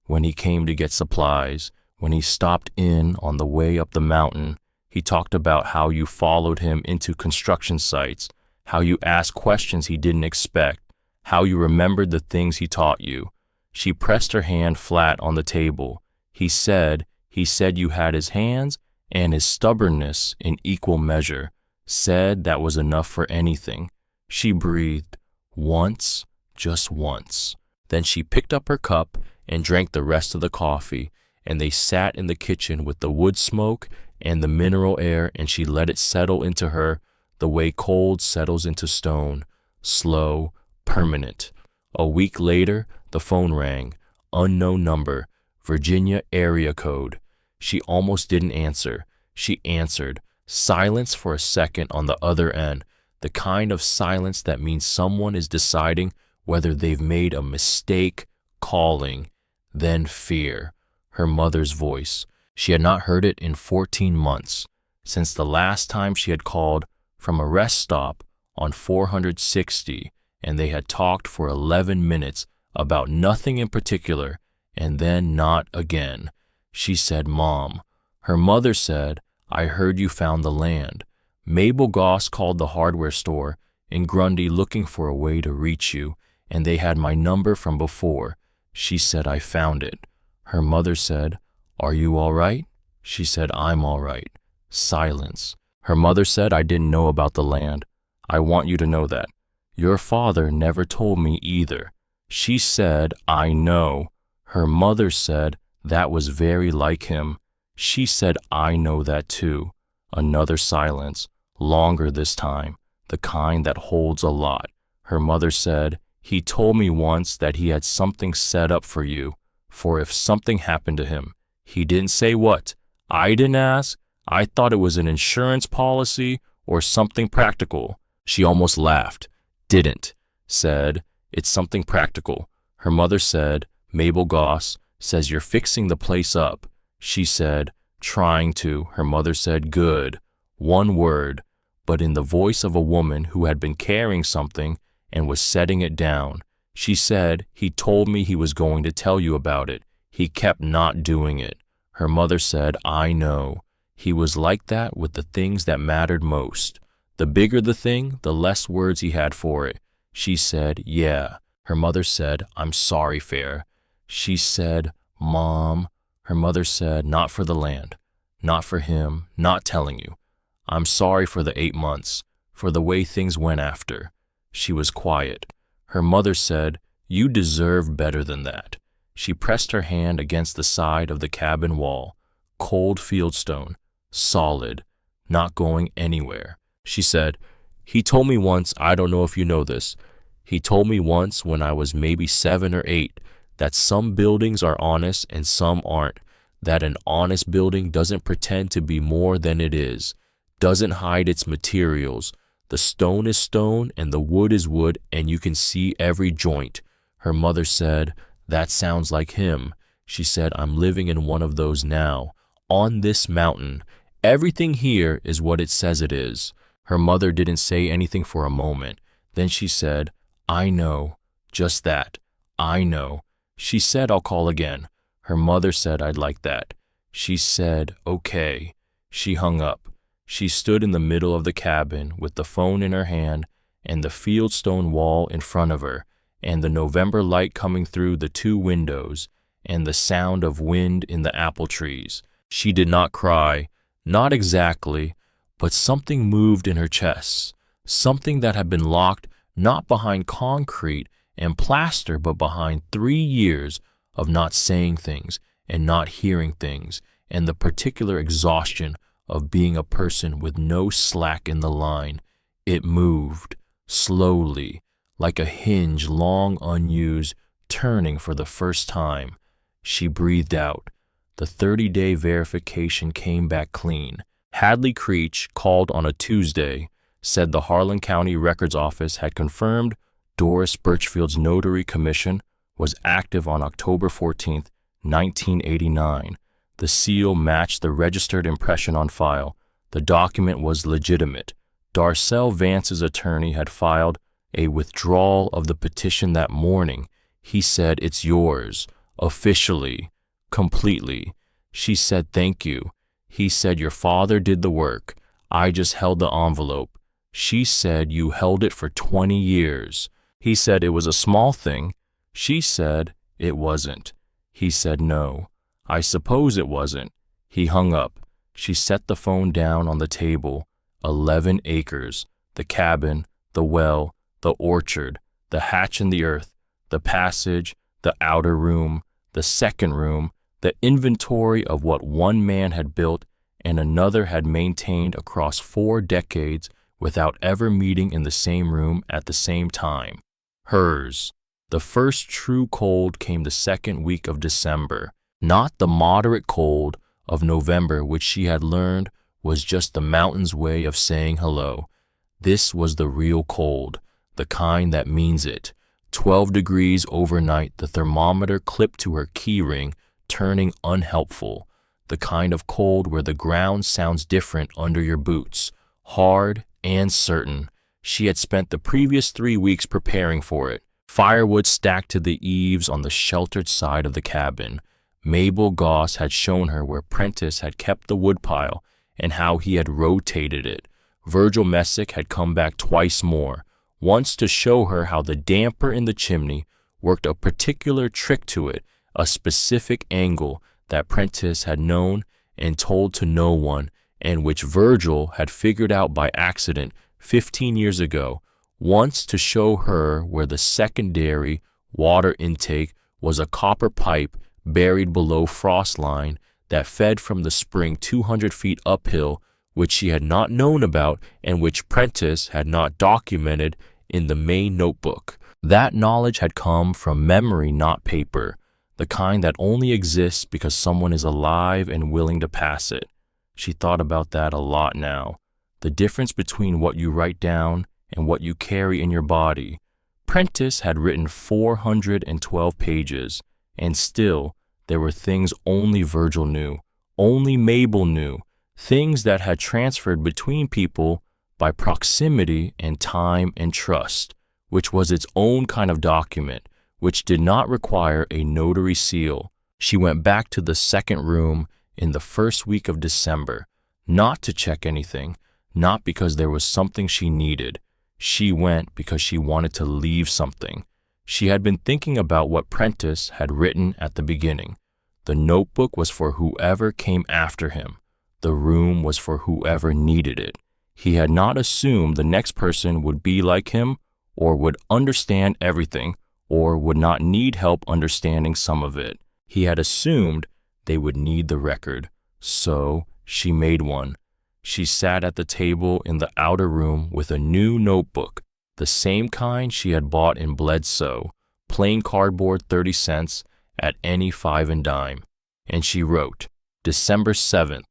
when he came to get supplies, when he stopped in on the way up the mountain. He talked about how you followed him into construction sites, how you asked questions he didn't expect, how you remembered the things he taught you. She pressed her hand flat on the table. He said you had his hands and his stubbornness in equal measure, said that was enough for anything. She breathed, once, just once. Then she picked up her cup and drank the rest of the coffee, and they sat in the kitchen with the wood smoke and the mineral air, and she let it settle into her the way cold settles into stone, slow, permanent. A week later, the phone rang. Unknown number, Virginia area code. She almost didn't answer. She answered. Silence for a second on the other end, the kind of silence that means someone is deciding whether they've made a mistake calling. Then fear. Her mother's voice. She had not heard it in 14 months, since the last time she had called from a rest stop on 460, and they had talked for 11 minutes about nothing in particular, and then not again. She said, "Mom." Her mother said, "I heard you found the land." Mabel Goss called the hardware store in Grundy looking for a way to reach you, and they had my number from before. She said, "I found it." Her mother said, "Are you all right?" She said, "I'm all right." Silence. Her mother said, "I didn't know about the land. I want you to know that. Your father never told me either." She said, "I know." Her mother said, "That was very like him." She said, "I know that too." Another silence, longer this time, the kind that holds a lot. Her mother said, "He told me once that he had something set up for you, for if something happened to him. He didn't say what. I didn't ask. I thought it was an insurance policy or something practical." She almost laughed. Didn't. Said, "It's something practical." Her mother said, "Mabel Goss says you're fixing the place up." She said, "Trying to." Her mother said, "Good." One word, but in the voice of a woman who had been carrying something and was setting it down. She said, "He told me he was going to tell you about it. He kept not doing it." Her mother said, "I know." He was like that with the things that mattered most. The bigger the thing, the less words he had for it. She said, "Yeah." Her mother said, "I'm sorry, Fair." She said, "Mom." Her mother said, "Not for the land, not for him, not telling you. I'm sorry for the 8 months, for the way things went after." She was quiet. Her mother said, "You deserve better than that." She pressed her hand against the side of the cabin wall, cold fieldstone, solid, not going anywhere. She said, "He told me once, I don't know if you know this, he told me once when I was maybe 7 or 8, that some buildings are honest and some aren't, that an honest building doesn't pretend to be more than it is, doesn't hide its materials. The stone is stone and the wood is wood, and you can see every joint." Her mother said, "That sounds like him." She said, "I'm living in one of those now, on this mountain. Everything here is what it says it is." Her mother didn't say anything for a moment. Then she said, I know. Just that. I know. She said, I'll call again. Her mother said, I'd like that. She said, okay. She hung up. She stood in the middle of the cabin with the phone in her hand and the fieldstone wall in front of her, and the November light coming through the 2 windows, and the sound of wind in the apple trees. She did not cry, not exactly, but something moved in her chest, something that had been locked not behind concrete and plaster, but behind 3 years of not saying things and not hearing things, and the particular exhaustion of being a person with no slack in the line. It moved, slowly, like a hinge long unused, turning for the first time. She breathed out. The 30-day verification came back clean. Hadley Creech called on a Tuesday, said the Harlan County Records Office had confirmed Doris Birchfield's notary commission was active on October 14, 1989. The seal matched the registered impression on file. The document was legitimate. Darcel Vance's attorney had filed a withdrawal of the petition that morning. He said, it's yours, officially, completely. She said, thank you. He said, your father did the work. I just held the envelope. She said, you held it for 20 years. He said it was a small thing. She said it wasn't. He said no. I suppose it wasn't. He hung up. She set the phone down on the table. 11 acres, the cabin, the well, the orchard, the hatch in the earth, the passage, the outer room, the second room, the inventory of what one man had built and another had maintained across 4 decades without ever meeting in the same room at the same time. Hers. The first true cold came the second week of December, not the moderate cold of November, which she had learned was just the mountain's way of saying hello. This was the real cold, the kind that means it. 12 degrees overnight, the thermometer clipped to her keyring, turning unhelpful. The kind of cold where the ground sounds different under your boots, hard and certain. She had spent the previous 3 weeks preparing for it. Firewood stacked to the eaves on the sheltered side of the cabin. Mabel Goss had shown her where Prentice had kept the woodpile and how he had rotated it. Virgil Messick had come back twice more, once to show her how the damper in the chimney worked a particular trick to it, a specific angle that Prentice had known and told to no one, and which Virgil had figured out by accident 15 years ago, once to show her where the secondary water intake was a copper pipe buried below frost line that fed from the spring 200 feet uphill, which she had not known about and which Prentice had not documented in the main notebook. That knowledge had come from memory, not paper, the kind that only exists because someone is alive and willing to pass it. She thought about that a lot now. The difference between what you write down and what you carry in your body. Prentice had written 412 pages, and still there were things only Virgil knew, only Mabel knew, things that had transferred between people by proximity and time and trust, which was its own kind of document, which did not require a notary seal. She went back to the second room in the first week of December, not to check anything, not because there was something she needed. She went because she wanted to leave something. She had been thinking about what Prentice had written at the beginning. The notebook was for whoever came after him. The room was for whoever needed it. He had not assumed the next person would be like him, or would understand everything, or would not need help understanding some of it. He had assumed they would need the record. So she made one. She sat at the table in the outer room with a new notebook, the same kind she had bought in Bledsoe, plain cardboard 30 cents at any 5 and dime. And she wrote, December 7th,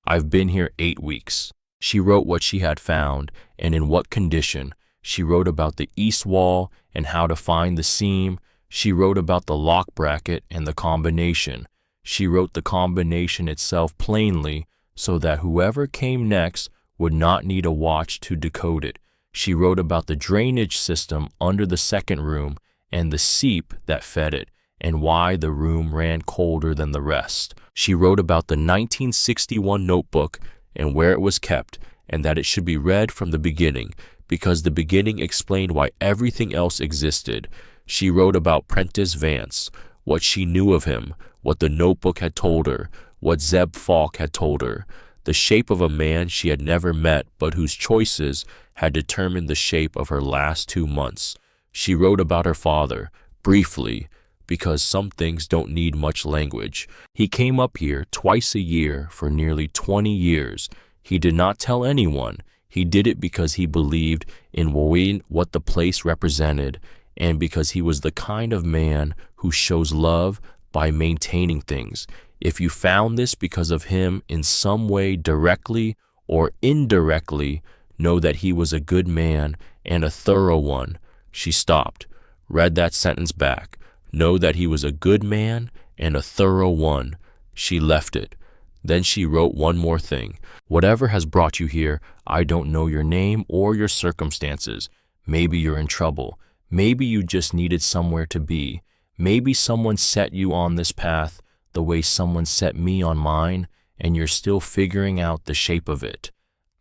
I've been here 8 weeks. She wrote what she had found and in what condition. She wrote about the east wall and how to find the seam. She wrote about the lock bracket and the combination. She wrote the combination itself plainly so that whoever came next would not need a watch to decode it. She wrote about the drainage system under the second room and the seep that fed it, and why the room ran colder than the rest. She wrote about the 1961 notebook and where it was kept, and that it should be read from the beginning, because the beginning explained why everything else existed. She wrote about Prentice Vance, what she knew of him, what the notebook had told her, what Zeb Falk had told her, the shape of a man she had never met but whose choices had determined the shape of her last 2 months. She wrote about her father, briefly, because some things don't need much language. He came up here twice a year for nearly 20 years. He did not tell anyone. He did it because he believed in what the place represented, and because he was the kind of man who shows love by maintaining things. If you found this because of him in some way, directly or indirectly, know that he was a good man and a thorough one. She stopped, read that sentence back. Know that he was a good man and a thorough one. She left it. Then she wrote one more thing. Whatever has brought you here, I don't know your name or your circumstances. Maybe you're in trouble. Maybe you just needed somewhere to be. Maybe someone set you on this path the way someone set me on mine, and you're still figuring out the shape of it.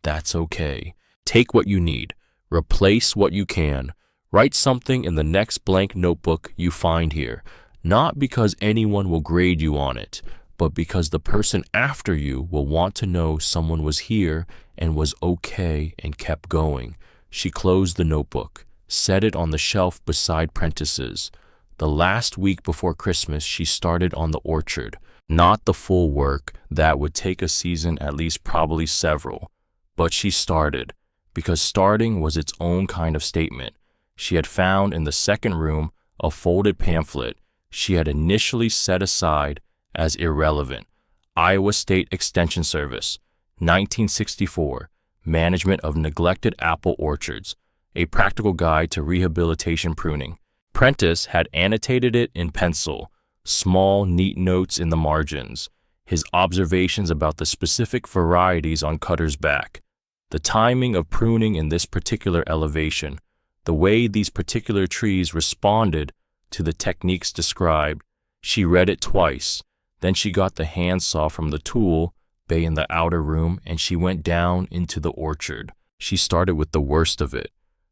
That's okay. Take what you need. Replace what you can. Write something in the next blank notebook you find here, not because anyone will grade you on it, but because the person after you will want to know someone was here and was okay and kept going. She closed the notebook, set it on the shelf beside Prentice's. The last week before Christmas, she started on the orchard. Not the full work that would take a season, at least probably several, but she started, because starting was its own kind of statement. She had found in the second room a folded pamphlet she had initially set aside as irrelevant. Iowa State Extension Service, 1964, Management of Neglected Apple Orchards, a practical guide to rehabilitation pruning. Prentice had annotated it in pencil, small, neat notes in the margins, his observations about the specific varieties on Cutter's back, the timing of pruning in this particular elevation, the way these particular trees responded to the techniques described. She read it twice. Then she got the handsaw from the tool bay in the outer room, and she went down into the orchard. She started with the worst of it,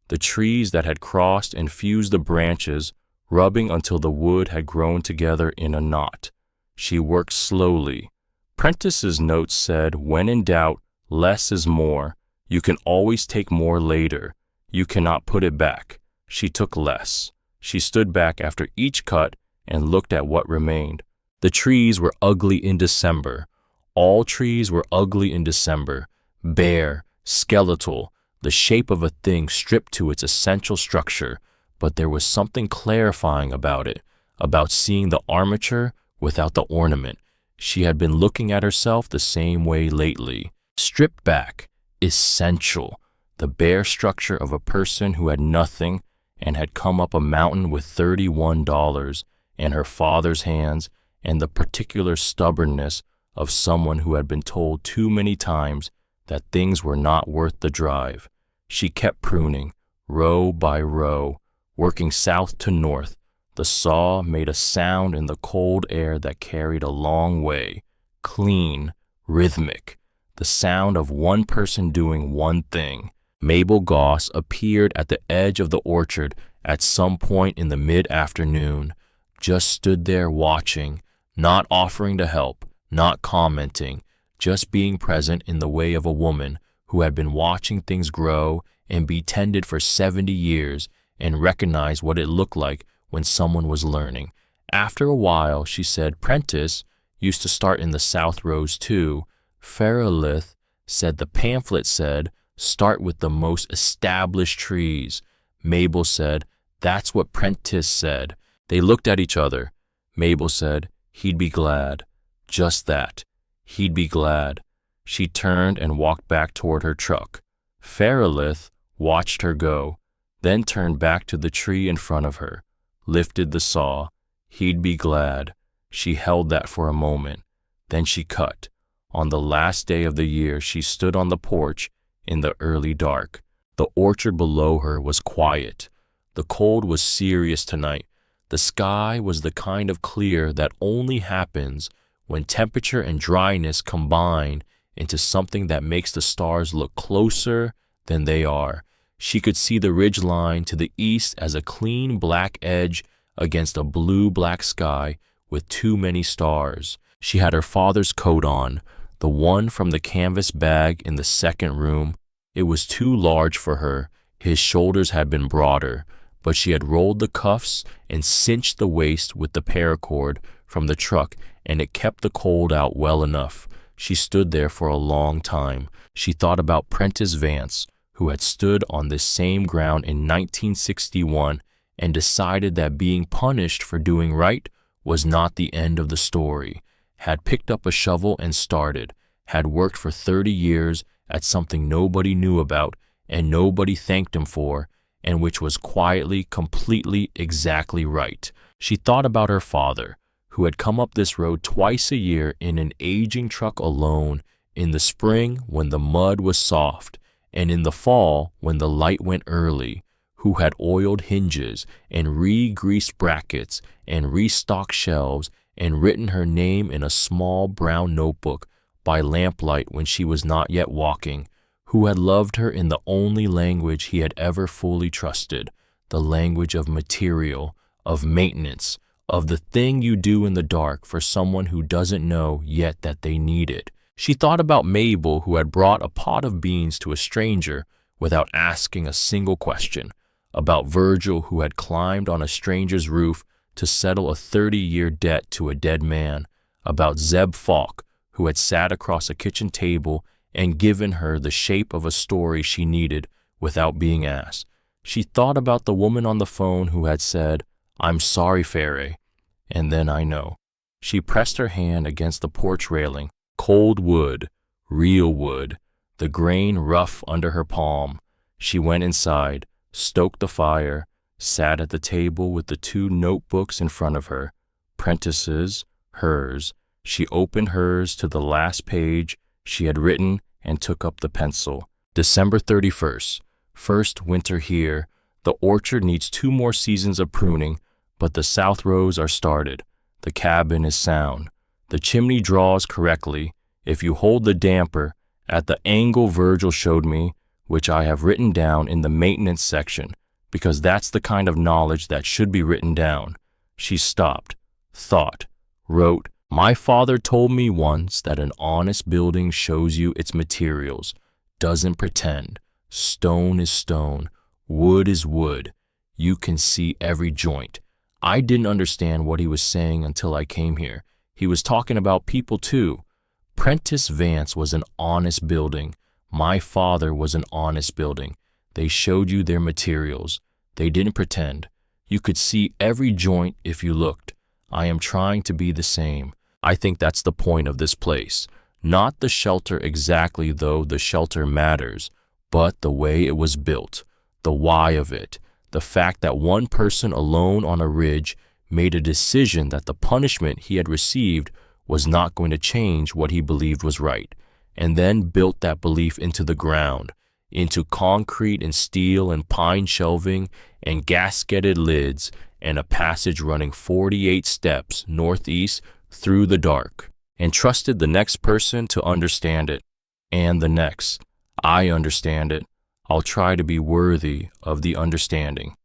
the trees that had crossed and fused the branches, rubbing until the wood had grown together in a knot. She worked slowly. Prentice's notes said, when in doubt, less is more. You can always take more later. You cannot put it back. She took less. She stood back after each cut and looked at what remained. The trees were ugly in December. All trees were ugly in December, bare, skeletal, the shape of a thing stripped to its essential structure, but there was something clarifying about it, about seeing the armature without the ornament. She had been looking at herself the same way lately. Stripped back, essential, the bare structure of a person who had nothing and had come up a mountain with $31 in her father's hands, and the particular stubbornness of someone who had been told too many times that things were not worth the drive. She kept pruning, row by row, working south to north. The saw made a sound in the cold air that carried a long way, clean, rhythmic, the sound of one person doing one thing. Mabel Goss appeared at the edge of the orchard at some point in the mid-afternoon, just stood there watching, not offering to help, not commenting, just being present in the way of a woman who had been watching things grow and be tended for 70 years and recognized what it looked like when someone was learning. After a while, she said, Prentice used to start in the south rows too. Fairlith said the pamphlet said, start with the most established trees. Mabel said, that's what Prentice said. They looked at each other. Mabel said, he'd be glad. Just that. He'd be glad. She turned and walked back toward her truck. Fairlith watched her go, then turned back to the tree in front of her, lifted the saw. He'd be glad. She held that for a moment. Then she cut. On the last day of the year, she stood on the porch in the early dark. The orchard below her was quiet. The cold was serious tonight. The sky was the kind of clear that only happens when temperature and dryness combine into something that makes the stars look closer than they are. She could see the ridge line to the east as a clean black edge against a blue-black sky with too many stars. She had her father's coat on, the one from the canvas bag in the second room. It was too large for her. His shoulders had been broader, but she had rolled the cuffs and cinched the waist with the paracord from the truck, and it kept the cold out well enough. She stood there for a long time. She thought about Prentice Vance, who had stood on this same ground in 1961 and decided that being punished for doing right was not the end of the story, had picked up a shovel and started, had worked for 30 years at something nobody knew about and nobody thanked him for, and which was quietly, completely, exactly right. She thought about her father, who had come up this road twice a year in an aging truck alone, in the spring when the mud was soft, and in the fall when the light went early, who had oiled hinges and re-greased brackets and restocked shelves and written her name in a small brown notebook by lamplight when she was not yet walking, who had loved her in the only language he had ever fully trusted, the language of material, of maintenance, of the thing you do in the dark for someone who doesn't know yet that they need it. She thought about Mabel, who had brought a pot of beans to a stranger without asking a single question, about Virgil, who had climbed on a stranger's roof to settle a 30-year debt to a dead man, about Zeb Falk, who had sat across a kitchen table and given her the shape of a story she needed without being asked. She thought about the woman on the phone who had said, "I'm sorry, Fairy," and then I know. She pressed her hand against the porch railing, cold wood, real wood, the grain rough under her palm. She went inside, stoked the fire, sat at the table with the two notebooks in front of her, Prentice's, hers. She opened hers to the last page she had written and took up the pencil. December 31st. First winter here. The orchard needs 2 more seasons of pruning, but the south rows are started. The cabin is sound. The chimney draws correctly. If you hold the damper at the angle Virgil showed me, which I have written down in the maintenance section, because that's the kind of knowledge that should be written down. She stopped, thought, wrote, "My father told me once that an honest building shows you its materials, doesn't pretend. Stone is stone, wood is wood. You can see every joint." I didn't understand what he was saying until I came here. He was talking about people too. Prentice Vance was an honest building. My father was an honest building. They showed you their materials. They didn't pretend. You could see every joint if you looked. I am trying to be the same. I think that's the point of this place. Not the shelter exactly, though the shelter matters, but the way it was built, the why of it, the fact that one person alone on a ridge made a decision that the punishment he had received was not going to change what he believed was right, and then built that belief into the ground, into concrete and steel and pine shelving and gasketed lids and a passage running 48 steps northeast through the dark, and trusted the next person to understand it, and the next. I understand it. I'll try to be worthy of the understanding.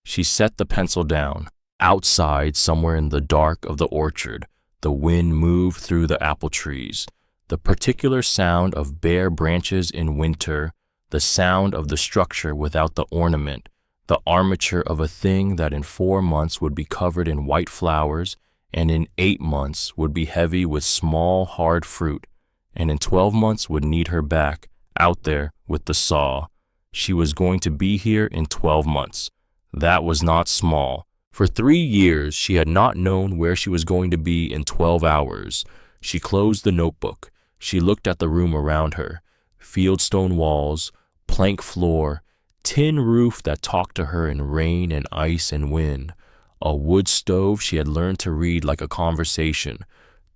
She set the pencil down. Outside, somewhere in the dark of the orchard, the wind moved through the apple trees. The particular sound of bare branches in winter, the sound of the structure without the ornament, the armature of a thing that in 4 months would be covered in white flowers, and in 8 months would be heavy with small, hard fruit, and in 12 months would need her back, out there with the saw. She was going to be here in 12 months. That was not small. For 3 years, she had not known where she was going to be in 12 hours. She closed the notebook. She looked at the room around her. Fieldstone walls, plank floor, tin roof that talked to her in rain and ice and wind. A wood stove she had learned to read like a conversation.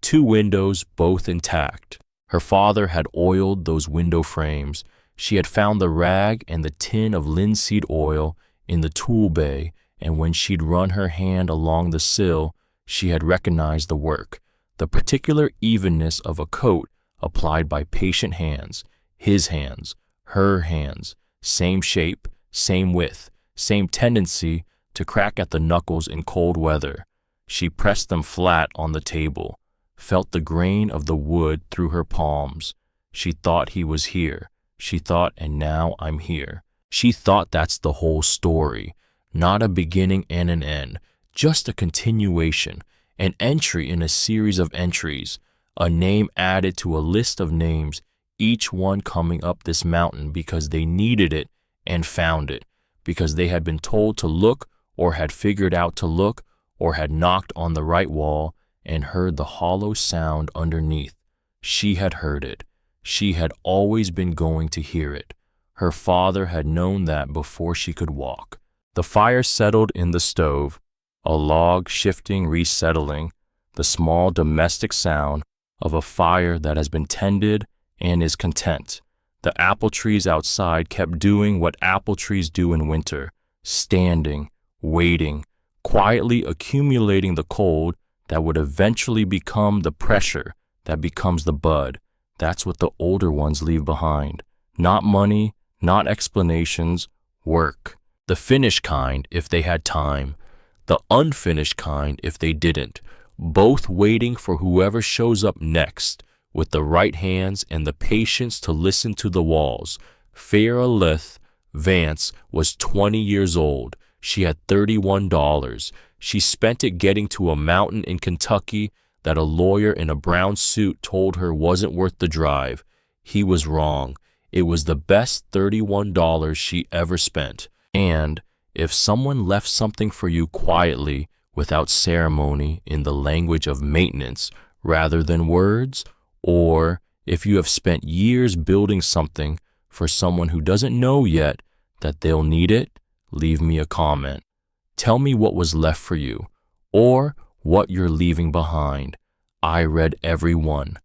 2 windows, both intact. Her father had oiled those window frames. She had found the rag and the tin of linseed oil in the tool bay, and when she'd run her hand along the sill, she had recognized the work, the particular evenness of a coat applied by patient hands, his hands, her hands, same shape, same width, same tendency to crack at the knuckles in cold weather. She pressed them flat on the table, felt the grain of the wood through her palms. She thought he was here. She thought, and now I'm here. She thought that's the whole story, not a beginning and an end, just a continuation, an entry in a series of entries, a name added to a list of names, each one coming up this mountain because they needed it and found it, because they had been told to look or had figured out to look or had knocked on the right wall and heard the hollow sound underneath. She had heard it. She had always been going to hear it. Her father had known that before she could walk. The fire settled in the stove, a log shifting, resettling, the small domestic sound of a fire that has been tended and is content. The apple trees outside kept doing what apple trees do in winter, standing, waiting, quietly accumulating the cold that would eventually become the pressure that becomes the bud. That's what the older ones leave behind. Not money, not explanations, work. The finished kind if they had time, the unfinished kind if they didn't, both waiting for whoever shows up next, with the right hands and the patience to listen to the walls. Farah Vance was 20 years old. She had $31. She spent it getting to a mountain in Kentucky that a lawyer in a brown suit told her wasn't worth the drive. He was wrong. It was the best $31 she ever spent. And if someone left something for you quietly, without ceremony, in the language of maintenance rather than words, or if you have spent years building something for someone who doesn't know yet that they'll need it, leave me a comment. Tell me what was left for you, or what you're leaving behind. I read every one.